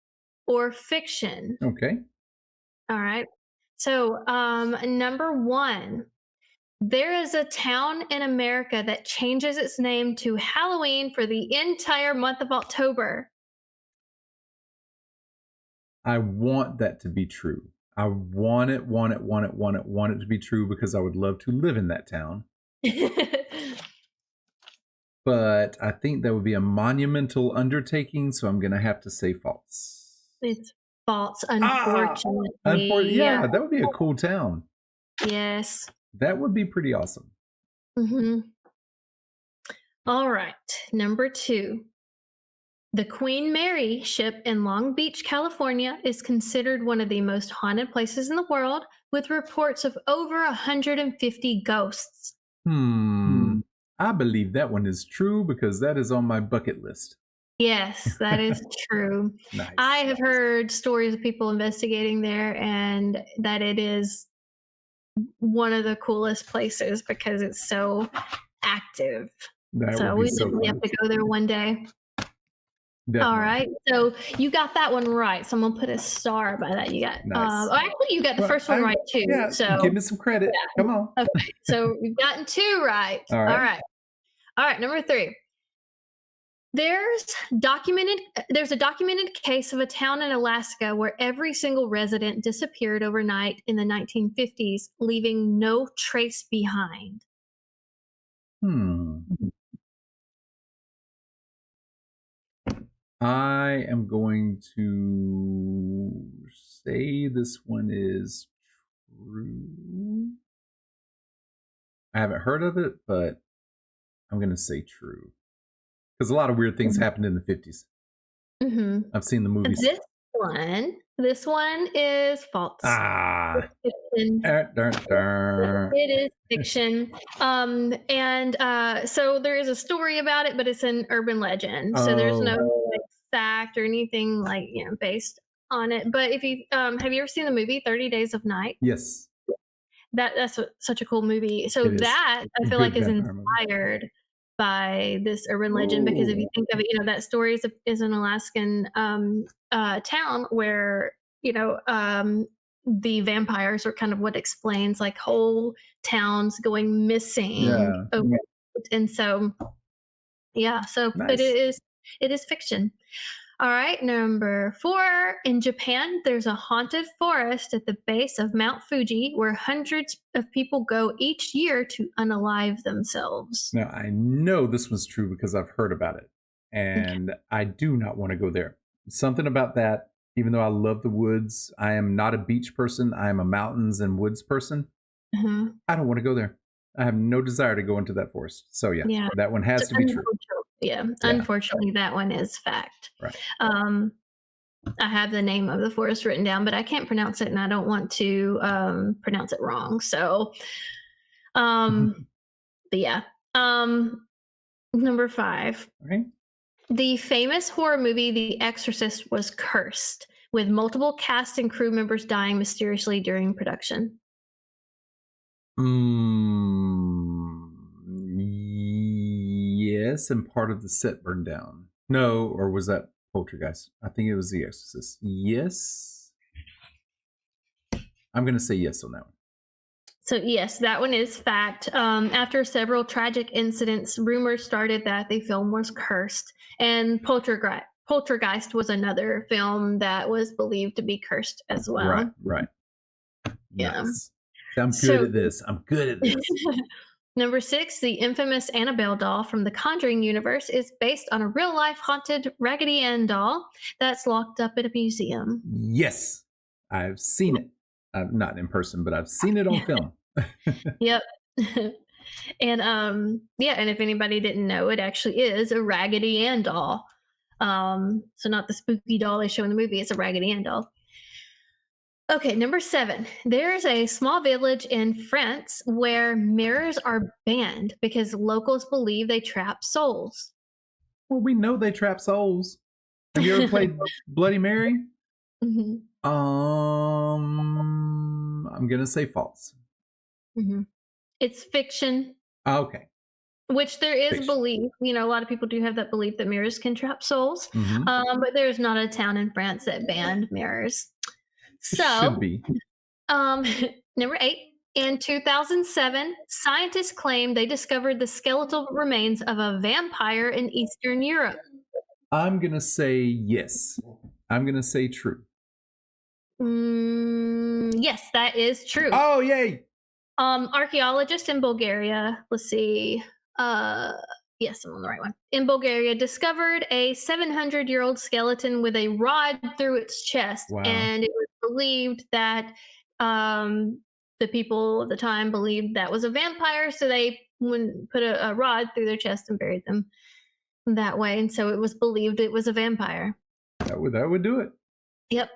or fiction. Okay. All right. So, number one, there is a town in America that changes its name to Halloween for the entire month of October. I want that to be true. I want it, want it, want it, want it, want it to be true because I would love to live in that town. But I think that would be a monumental undertaking, so I'm going to have to say false. It's false, Ah, unfortunately. Yeah. yeah, that would be a cool town. Yes. That would be pretty awesome. All right. Number two. The Queen Mary ship in Long Beach, California is considered one of the most haunted places in the world, with reports of over 150 ghosts. I believe that one is true because that is on my bucket list. Yes, that is true. Nice. I have heard stories of people investigating there and that it is one of the coolest places because it's so active. That So would be we so definitely fun. have to go there one day. Definitely. All right. So you got that one right. So I'm gonna put a star by that. You got Nice. actually you got the Well, first one right too. Yeah, So give me some credit. yeah. Come on. Okay. So we've gotten two right. All right. All right. All right. Number three. There's a documented case of a town in Alaska where every single resident disappeared overnight in the 1950s, leaving no trace behind. I am going to say this one is true. I haven't heard of it, but I'm going to say true. Because a lot of weird things happened in the 50s. Mm-hmm. I've seen the movies. This one is false. It is fiction. So there is a story about it, but it's an urban legend. So there's no fact or anything based on it. But if you have you ever seen the movie 30 Days of Night? Yes. That's such a cool movie. So that I feel like is inspired by this urban legend because if you think of it, that story is an Alaskan town where the vampires are kind of what explains like whole towns going missing. And so nice. But it is fiction. All right, number 4. In Japan, there's a haunted forest at the base of Mount Fuji where hundreds of people go each year to unalive themselves. Now, I know this was true because I've heard about it, and I do not want to go there. Something about that, even though I love the woods, I am not a beach person. I am a mountains and woods person. I don't want to go there. I have no desire to go into that forest. So, yeah. That one has to be true. Yeah, unfortunately, that one is fact. Right. I have the name of the forest written down, but I can't pronounce it, and I don't want to pronounce it wrong. So, but yeah. Number 5. Okay. The famous horror movie The Exorcist was cursed, with multiple cast and crew members dying mysteriously during production. Yes, and part of the set burned down. No, or was that Poltergeist? I think it was The Exorcist. Yes. I'm going to say yes on that one. So yes, that one is fact. After several tragic incidents, rumors started that the film was cursed, and Poltergeist was another film that was believed to be cursed as well. Right. Yeah. Nice. I'm good at this. Number 6, the infamous Annabelle doll from the Conjuring universe is based on a real-life haunted Raggedy Ann doll that's locked up at a museum. Yes, I've seen it. Not in person, but I've seen it on film. Yep. And yeah, and if anybody didn't know, it actually is a Raggedy Ann doll. So not the spooky doll they show in the movie, it's a Raggedy Ann doll. Okay, number 7. There's a small village in France where mirrors are banned because locals believe they trap souls. Well, we know they trap souls. Have you ever played Bloody Mary? Mhm, I'm gonna say false. mhm. It's fiction, Okay. which there is Fiction. belief. You know, a lot of people do have that belief that mirrors can trap souls, Mm-hmm. but there's not a town in France that banned mirrors. It should So, be. um, number 8. In 2007, scientists claimed they discovered the skeletal remains of a vampire in Eastern Europe. I'm gonna say yes. I'm gonna say true. Yes, that is true. Oh, yay! Archaeologists in Bulgaria, let's see. Uh, yes, I'm on the right one. In Bulgaria, discovered a 700-year-old skeleton with a rod through its chest, Wow. and it was believed that um, the people at the time believed that was a vampire, so they put a rod through their chest and buried them that way, and so it was believed it was a vampire. That would do it. Yep.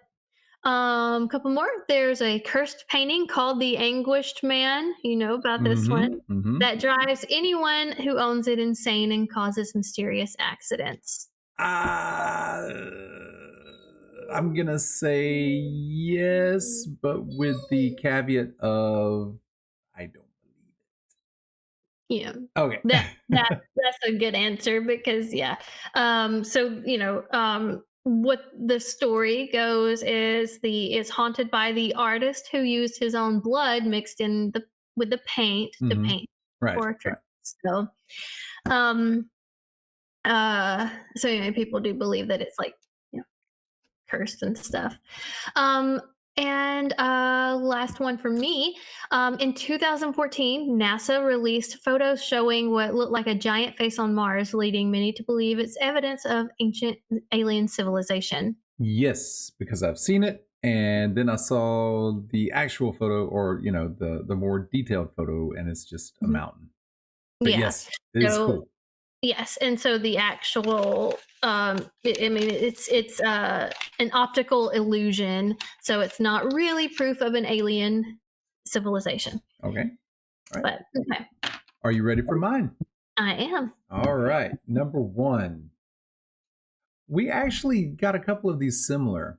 Couple more. There's a cursed painting called The Anguished Man. You know about this one. Mm-hmm. That drives anyone who owns it insane and causes mysterious accidents. I'm gonna say yes, but with the caveat of I don't believe Yeah. it. Okay. That's a good answer because yeah. So what the story goes is it's haunted by the artist who used his own blood mixed in the with the paint to Mhm. paint Right. portraits. So um so people do believe that it's like cursed and stuff. um and last one for me. In 2014, NASA released photos showing what looked like a giant face on Mars, leading many to believe it's evidence of ancient alien civilization. Yes, because I've seen it, and then I saw the actual photo, or the more detailed photo, and it's just a Mhm. mountain. But Yeah. yes, it is So cool. yes, and so the actual I mean it's an optical illusion, so it's not really proof of an alien civilization. Okay. All right. But okay, Are you ready for mine? I am. All right. Number 1. We actually got a couple of these similar.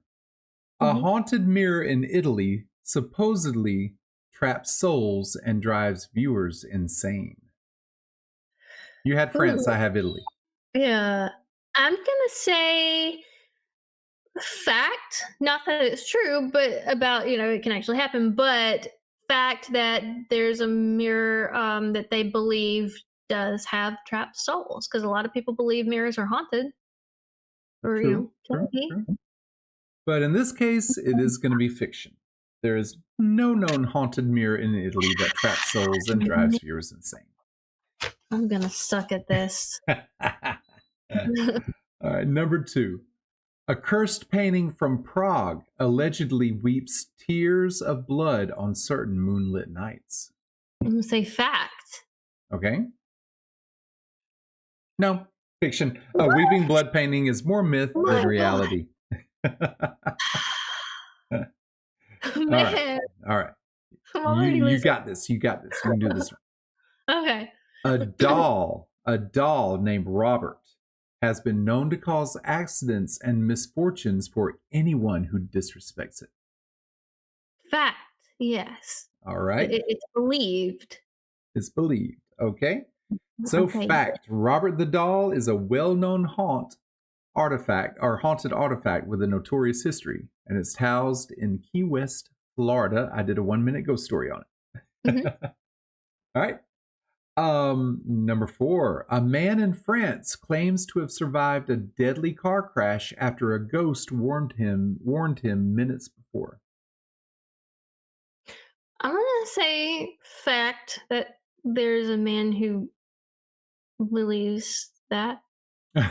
A Mhm. haunted mirror in Italy supposedly traps souls and drives viewers insane. You had France, Ooh, I have Italy. yeah. I'm gonna say fact, not that it's true, but about it can actually happen, but fact that there's a mirror that they believe does have trapped souls because a lot of people believe mirrors are haunted or True, can true, be. true. But in this case, it is going to be fiction. There is no known haunted mirror in Italy that traps souls and drives viewers insane. I'm gonna suck at this. All right, number 2. A cursed painting from Prague allegedly weeps tears of blood on certain moonlit nights. I'm gonna say fact. Okay? No, fiction. A weeping blood painting is more myth Oh than my reality. god, All right. man! All right. I'm You already you losing. got this. You got this. You can do this. Okay. A doll named Robert has been known to cause accidents and misfortunes for anyone who disrespects it. Fact. Yes. All right. It's believed. It's believed. Okay. So Okay. fact, Robert the doll is a well-known haunted artifact with a notorious history, and it's housed in Key West, Florida. I did a 1-minute ghost story on it. Mhm. All right. Number 4. A man in France claims to have survived a deadly car crash after a ghost warned him minutes before. I'm gonna say fact that there's a man who believes that. A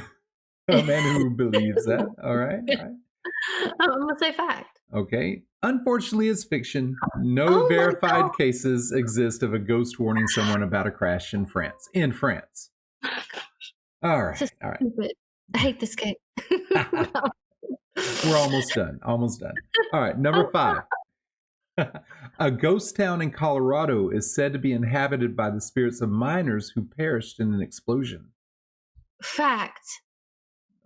man who believes that. All right. All right. I'm gonna say fact. Okay. Unfortunately, it's fiction. No Oh my verified God. cases exist of a ghost warning someone about a crash in France. In France. All right. This is All right. stupid. I hate this game. We're almost done. Almost done. All right. Number Oh, 5. A ghost town in Colorado is said to be inhabited by the spirits of miners who perished in an explosion. fact.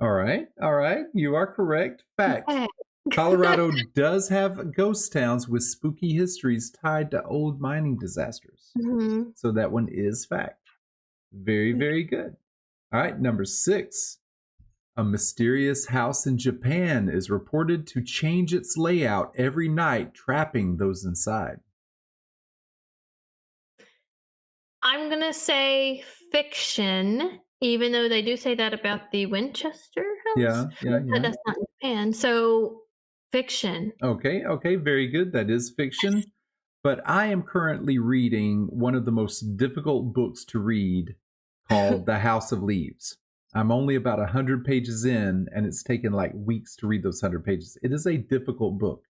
All right. All right. You are correct. Fact. Okay. Colorado does have ghost towns with spooky histories tied to old mining disasters. Mhm. So that one is fact. Very, very good. All right. Number 6. A mysterious house in Japan is reported to change its layout every night, trapping those inside. I'm gonna say fiction, even though they do say that about the Winchester house, Yeah. but that's not in Japan. So fiction. Okay, okay, very good. That is fiction. But I am currently reading one of the most difficult books to read called The House of Leaves. I'm only about 100 pages in, and it's taken like weeks to read those 100 pages. It is a difficult book,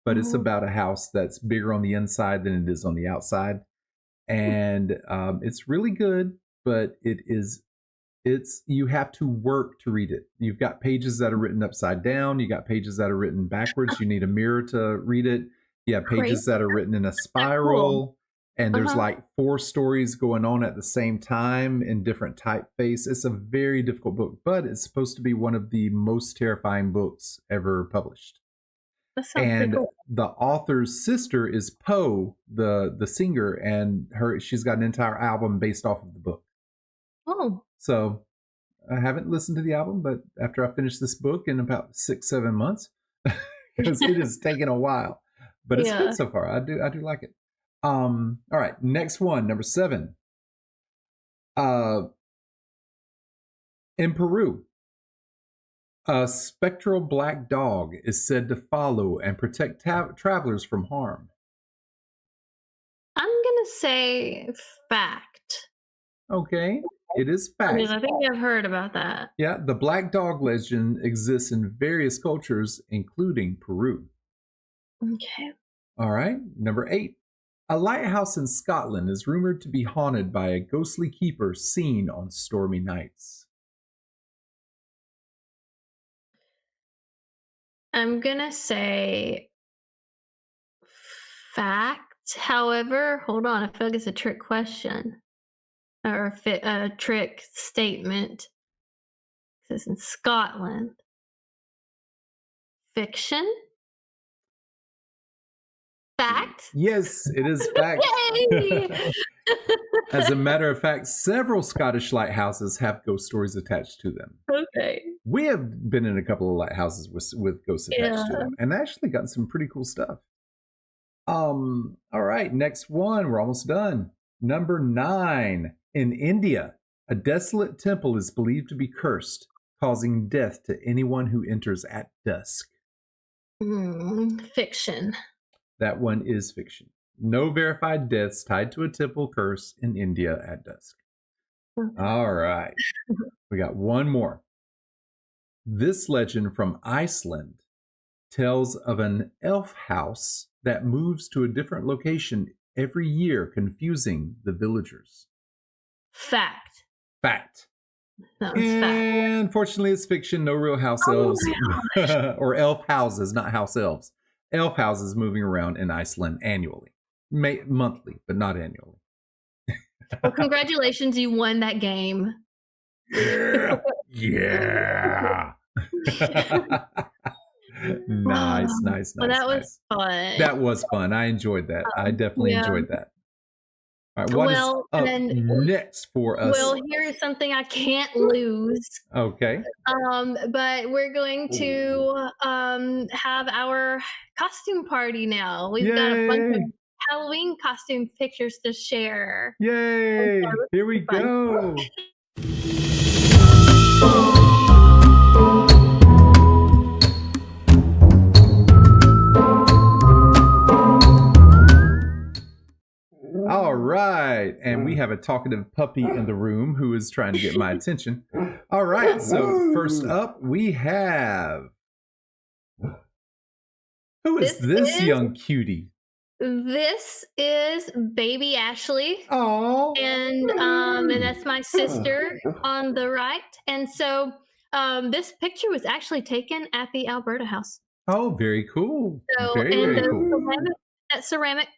but it's Mhm. about a house that's bigger on the inside than it is on the outside. And it's really good, but it's you have to work to read it. You've got pages that are written upside down, you got pages that are written backwards, you need a mirror to read it. You have Crazy. pages that are written in a So cool. spiral, and there's Uh-huh. like 4 stories going on at the same time in different typeface. It's a very difficult book, but it's supposed to be one of the most terrifying books ever published. That sounds pretty And cool. the author's sister is Poe, the singer, and she's got an entire album based off of the book. Oh, So I haven't listened to the album, but after I finish this book in about 6-7 months, because it has taken a while, but it's yeah. good so far. I do like it. All right, next one, number 7. Uh, in Peru, a spectral black dog is said to follow and protect travelers from harm. I'm gonna say fact. Okay, it is Because fact. I think I've heard about that. Yeah, the black dog legend exists in various cultures, including Peru. Okay. All right, number 8. A lighthouse in Scotland is rumored to be haunted by a ghostly keeper seen on stormy nights. I'm gonna say fact. However, hold on. I feel like it's a trick question or a trick statement. It's in Scotland. Fiction? Fact? Yes, it is fact. Yay! As a matter of fact, several Scottish lighthouses have ghost stories attached to them. Okay. We have been in a couple of lighthouses with ghosts attached to Yeah. them, and actually gotten some pretty cool stuff. All right, next one. We're almost done. Number 9. In India, a desolate temple is believed to be cursed, causing death to anyone who enters at dusk. Fiction. That one is fiction. No verified deaths tied to a temple curse in India at dusk. Okay. All right. We got one more. This legend from Iceland tells of an elf house that moves to a different location every year, confusing the villagers. Fact. Fact. That was fact. And unfortunately, it's fiction. No real house Oh elves or elf houses, not house elves. Elf houses moving around in Iceland annually, monthly, but not annually. Well, congratulations, you won that game. Yeah. Yeah. Nice, nice, Well, nice, that was nice. fun. That was fun. I enjoyed that. I definitely yeah. enjoyed that. All right, what is Well, up then, next for us? well, here's something I can't lose. Okay. But we're going to have our costume party now. We've got a bunch of Yay. Halloween costume pictures to share. Yay. Here we fun. go. All right. And we have a talkative puppy in the room who is trying to get my attention. All right. So, first up, we have Who is this young cutie? This is baby Ashley. Oh, And that's my sister on the right. And so this picture was actually taken at the Alberta House. oh, very cool. So, Very, and very cool. that ceramic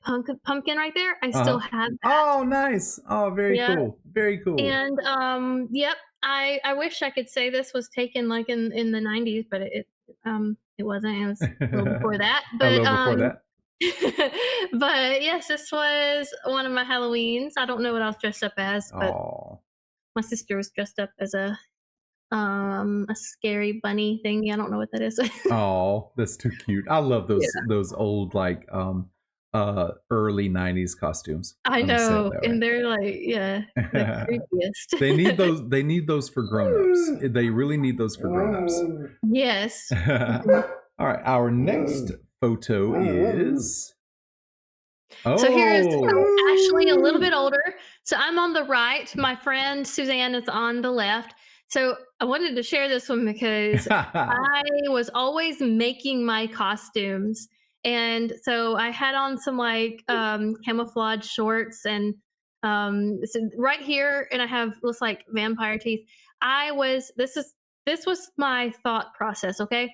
pumpkin right there, I still have that. Oh, nice. Oh, very Yeah. cool. Very cool. And yep, I wish I could say this was taken like in the 90s, but it wasn't. It was a little before that. A But little before that. but yes, this was one of my Halloweens. I don't know what I was dressed up as, but Oh, my sister was dressed up as a scary bunny thing. I don't know what that is. oh, that's too cute. I love Yeah. those old like early 90s costumes. I Let me say it know, that and way. they're like, yeah, the creepiest. They need those for grown-ups. They really need those for grown-ups. Yes. All right, our next photo is So here's oh. Ashley, a little bit older. So I'm on the right. My friend Suzanne is on the left. So I wanted to share this one because I was always making my costumes. And so I had on some like camouflage shorts and so right here, and I have looks like vampire teeth. This was my thought process, okay?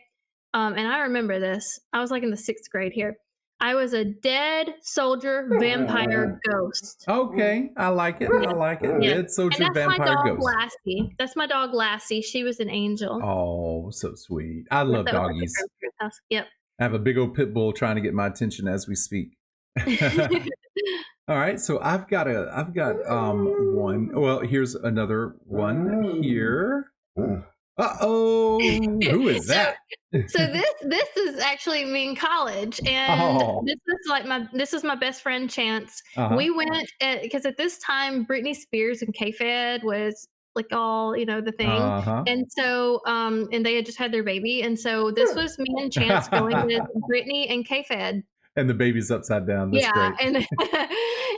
And I remember this. I was like in the 6th grade here. I was a dead soldier vampire ghost. Okay, I like it. I like it. Yeah. Dead And soldier that's my vampire dog ghost. Lassie. That's my dog Lassie. She was an angel. Oh, so sweet. I Yep, love that was at the doggies. grandparents' house. Yep. I have a big old pit bull trying to get my attention as we speak. All right, so I've got one. Well, here's another one here. Uh-oh. Who is So that? so this is actually me in college, and Oh. this is my best friend Chance. Uh-huh. We went because at this time Britney Spears and K-Fed was like all the thing, Uh-huh. and so and they had just had their baby, and so this was me and Chance going with Britney and K-Fed. And the baby's upside down. That's Yeah, great.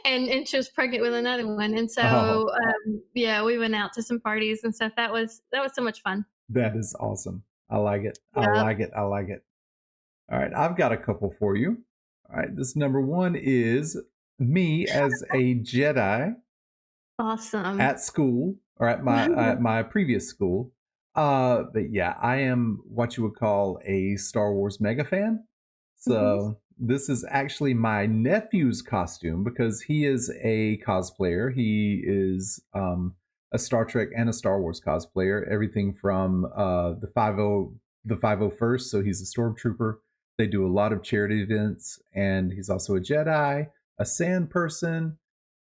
and and she was pregnant with another one, and Oh, so yeah, we went out to some parties and stuff. That was so much fun. that is awesome. I like it. I Yep. like it. I like it. All right, I've got a couple for you. All right, this number one is me as a Jedi Awesome. at school or at my previous school. But yeah, I am what you would call a Star Wars mega fan. So this is actually my nephew's costume because he is a cosplayer. He is a Star Trek and a Star Wars cosplayer. Everything from the 501st, so he's a stormtrooper. They do a lot of charity events, and he's also a Jedi, a sand person,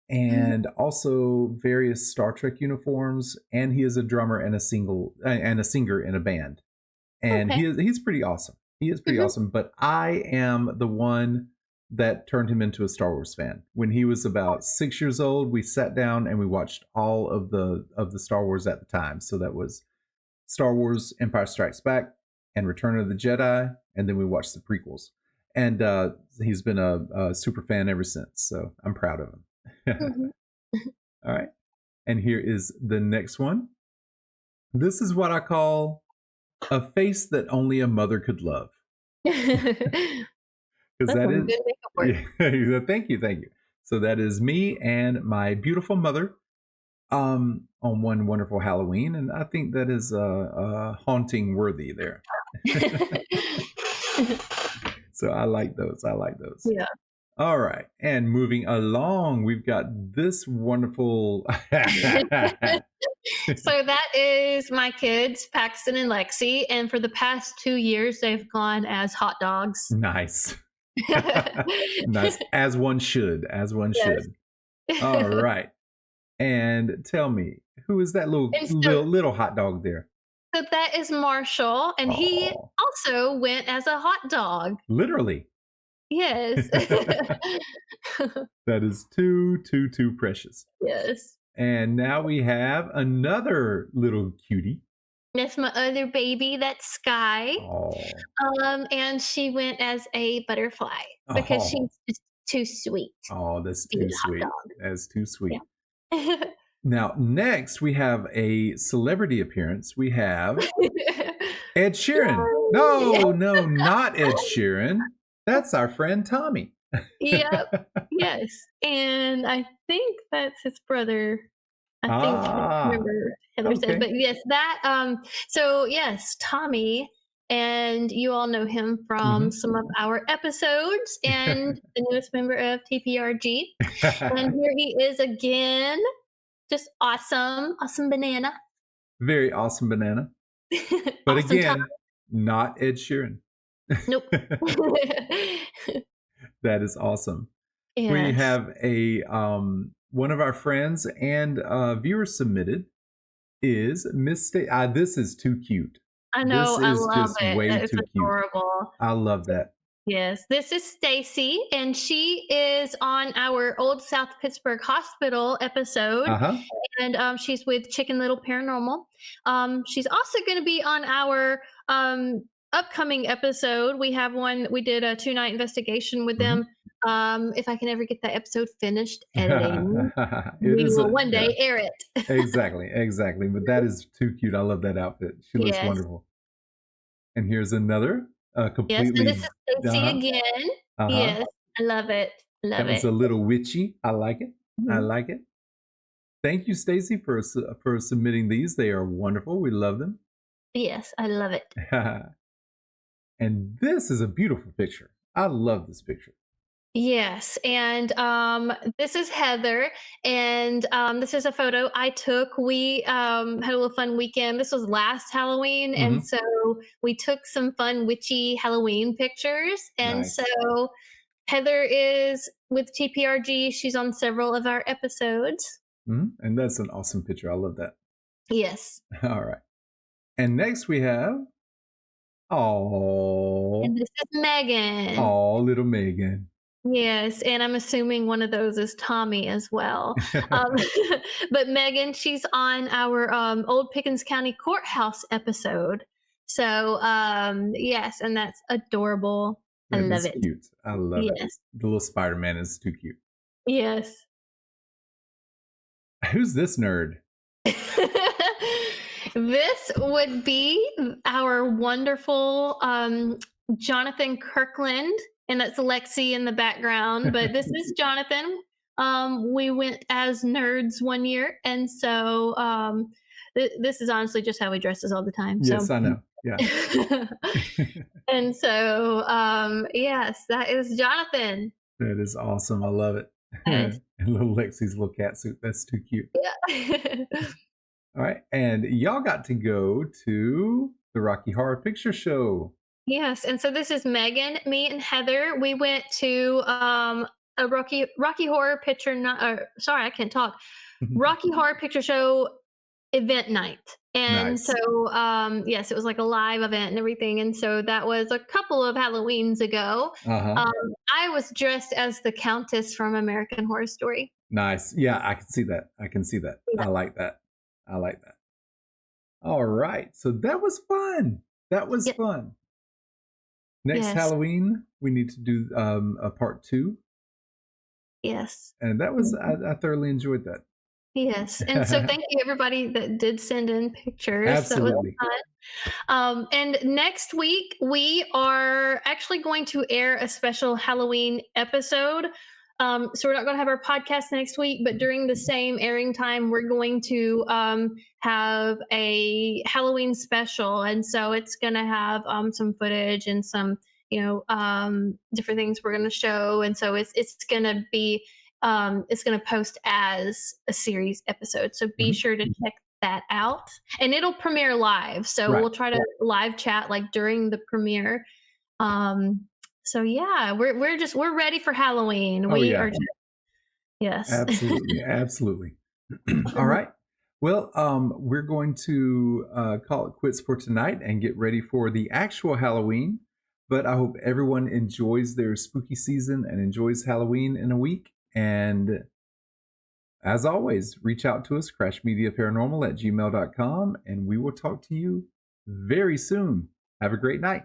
and also various Star Trek uniforms. And he is a drummer and a singer in a band. And Okay. he's pretty awesome. He is pretty Mhm. awesome. But I am the one that turned him into a Star Wars fan. When he was about 6 years old, we sat down and we watched all of the Star Wars at the time. So that was Star Wars: Empire Strikes Back and Return of the Jedi, and then we watched the prequels. And he's been a super fan ever since. So I'm proud of him. Mhm. All right. And here is the next one. This is what I call a face that only a mother could love. Because That's that some is, good makeup work. yeah, thank you, thank you. So that is me and my beautiful mother on one wonderful Halloween, and I think that is haunting worthy there. So I like those. I like those. Yeah. All right, and moving along, we've got this wonderful. So that is my kids, Paxton and Lexi, and for the past 2 years they've gone as hot dogs. Nice. Nice, as one should, as one Yes. should. All right, and tell me, who is that And so little hot dog there? that is Marshall, and he Oh, also went as a hot dog. literally. Yes. That is too precious. Yes. And now we have another little cutie. That's my other baby, that's Sky. Oh, And she went as a butterfly because oh, she's just too sweet oh, that's to be too a hot sweet. That's too sweet. dog. Now, next we have a celebrity appearance. We have Ed Sheeran. Yay. No, not Ed Sheeran. That's our friend Tommy. Yep. Yes. And I think that's his brother. I think I can't Ah, remember Heather said, okay. but yes, so yes, Tommy, and you all know him from Mhm. some of our episodes and the newest member of TPRG. And here he is again. Just awesome, awesome banana. Very awesome banana. But Awesome Tom. again, not Ed Sheeran. Nope. That is awesome. We Yes. have a one of our friends and viewer submitted is Miss this is too cute. I This know, I is love just it. way It's too cute. adorable. I love that. Yes, this is Stacy, and she is on our Old South Pittsburgh Hospital episode, Uh-huh. and she's with Chicken Little Paranormal. She's also going to be on our upcoming episode. We have one. We did a 2-night investigation with Mhm. them. If I can ever get that episode finished editing, It we is will a one yeah. day air it. Exactly. But that is too cute. I love that outfit. She looks Yes, wonderful. And here's another yes, and this completely is Stacy uh-huh. again. Uh-huh. Yes, I love it. That Love was it. a little witchy. I like it. I Mhm. like it. Thank you, Stacy, for submitting these. They are wonderful. We love them. Yes, I love it. And this is a beautiful picture. I love this picture. Yes, and this is Heather, and this is a photo I took. We had a little fun weekend. This was last Halloween, and Mhm. so we took some fun witchy Halloween pictures. And so Nice. Heather is with TPRG. She's on several of our episodes. And that's an awesome picture. I love that. Yes, All right. And next we have and oh, this is Megan. oh, little Megan. Yes, and I'm assuming one of those is Tommy as well. Um, but Megan, she's on our Old Pickens County Courthouse episode. So, yes, and that's adorable. I That love is it. cute. I love it. Yes, The little Spider-Man is too cute. yes. Who's this nerd? This would be our wonderful Jonathan Kirkland, and that's Lexi in the background. But this is Jonathan. We went as nerds one year, and so this is honestly just how he dresses all the time. Yes, So, I know. Yeah. and so yes, that is Jonathan. That is awesome. I love it. Yes. And little Lexi's little cat suit. That's too cute. Yeah. All right. And y'all got to go to the Rocky Horror Picture Show. Yes, and so this is Megan, me, and Heather. We went to a Rocky Horror Picture. Sorry, I can't talk. Rocky Horror Picture Show event night, and Nice. so yes, it was like a live event and everything. And so that was a couple of Halloweens ago. Uh-huh. I was dressed as the Countess from American Horror Story. Nice. Yeah, I can see that. I can see that. Yeah. I like that. I like that. All right. So that was fun. That was Yep. fun. Next Yes. Halloween, we need to do a part 2. Yes. And that was, I thoroughly enjoyed that. Yes, and so thank you everybody that did send in pictures. Absolutely. That was fun. And next week we are actually going to air a special Halloween episode. So we're not going to have our podcast next week, but during the same airing time, we're going to have a Halloween special, and so it's going to have some footage and some different things we're going to show, and so it's going to be. It's going to post as a series episode. So be Mhm. sure to check that out. And it'll premiere live. So Right. we'll try to live chat like during the premiere. So yeah, we're ready for Halloween. Oh, We yeah. are just, yes. Absolutely. Absolutely. All right. Well, we're going to call it quits for tonight and get ready for the actual Halloween. But I hope everyone enjoys their spooky season and enjoys Halloween in a week. And as always, reach out to us, crashmediaparanormal@gmail.com, and we will talk to you very soon. Have a great night.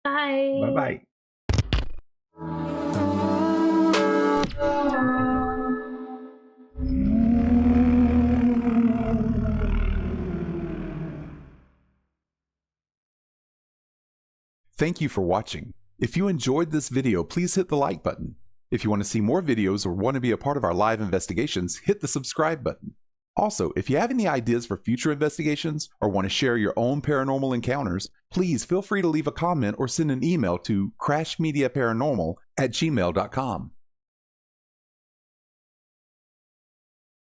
Bye. Bye-bye. Thank you for watching. If you enjoyed this video, please hit the like button. If you want to see more videos or want to be a part of our live investigations, hit the subscribe button. Also, if you have any ideas for future investigations or want to share your own paranormal encounters, please feel free to leave a comment or send an email to crashmediaparanormal@gmail.com.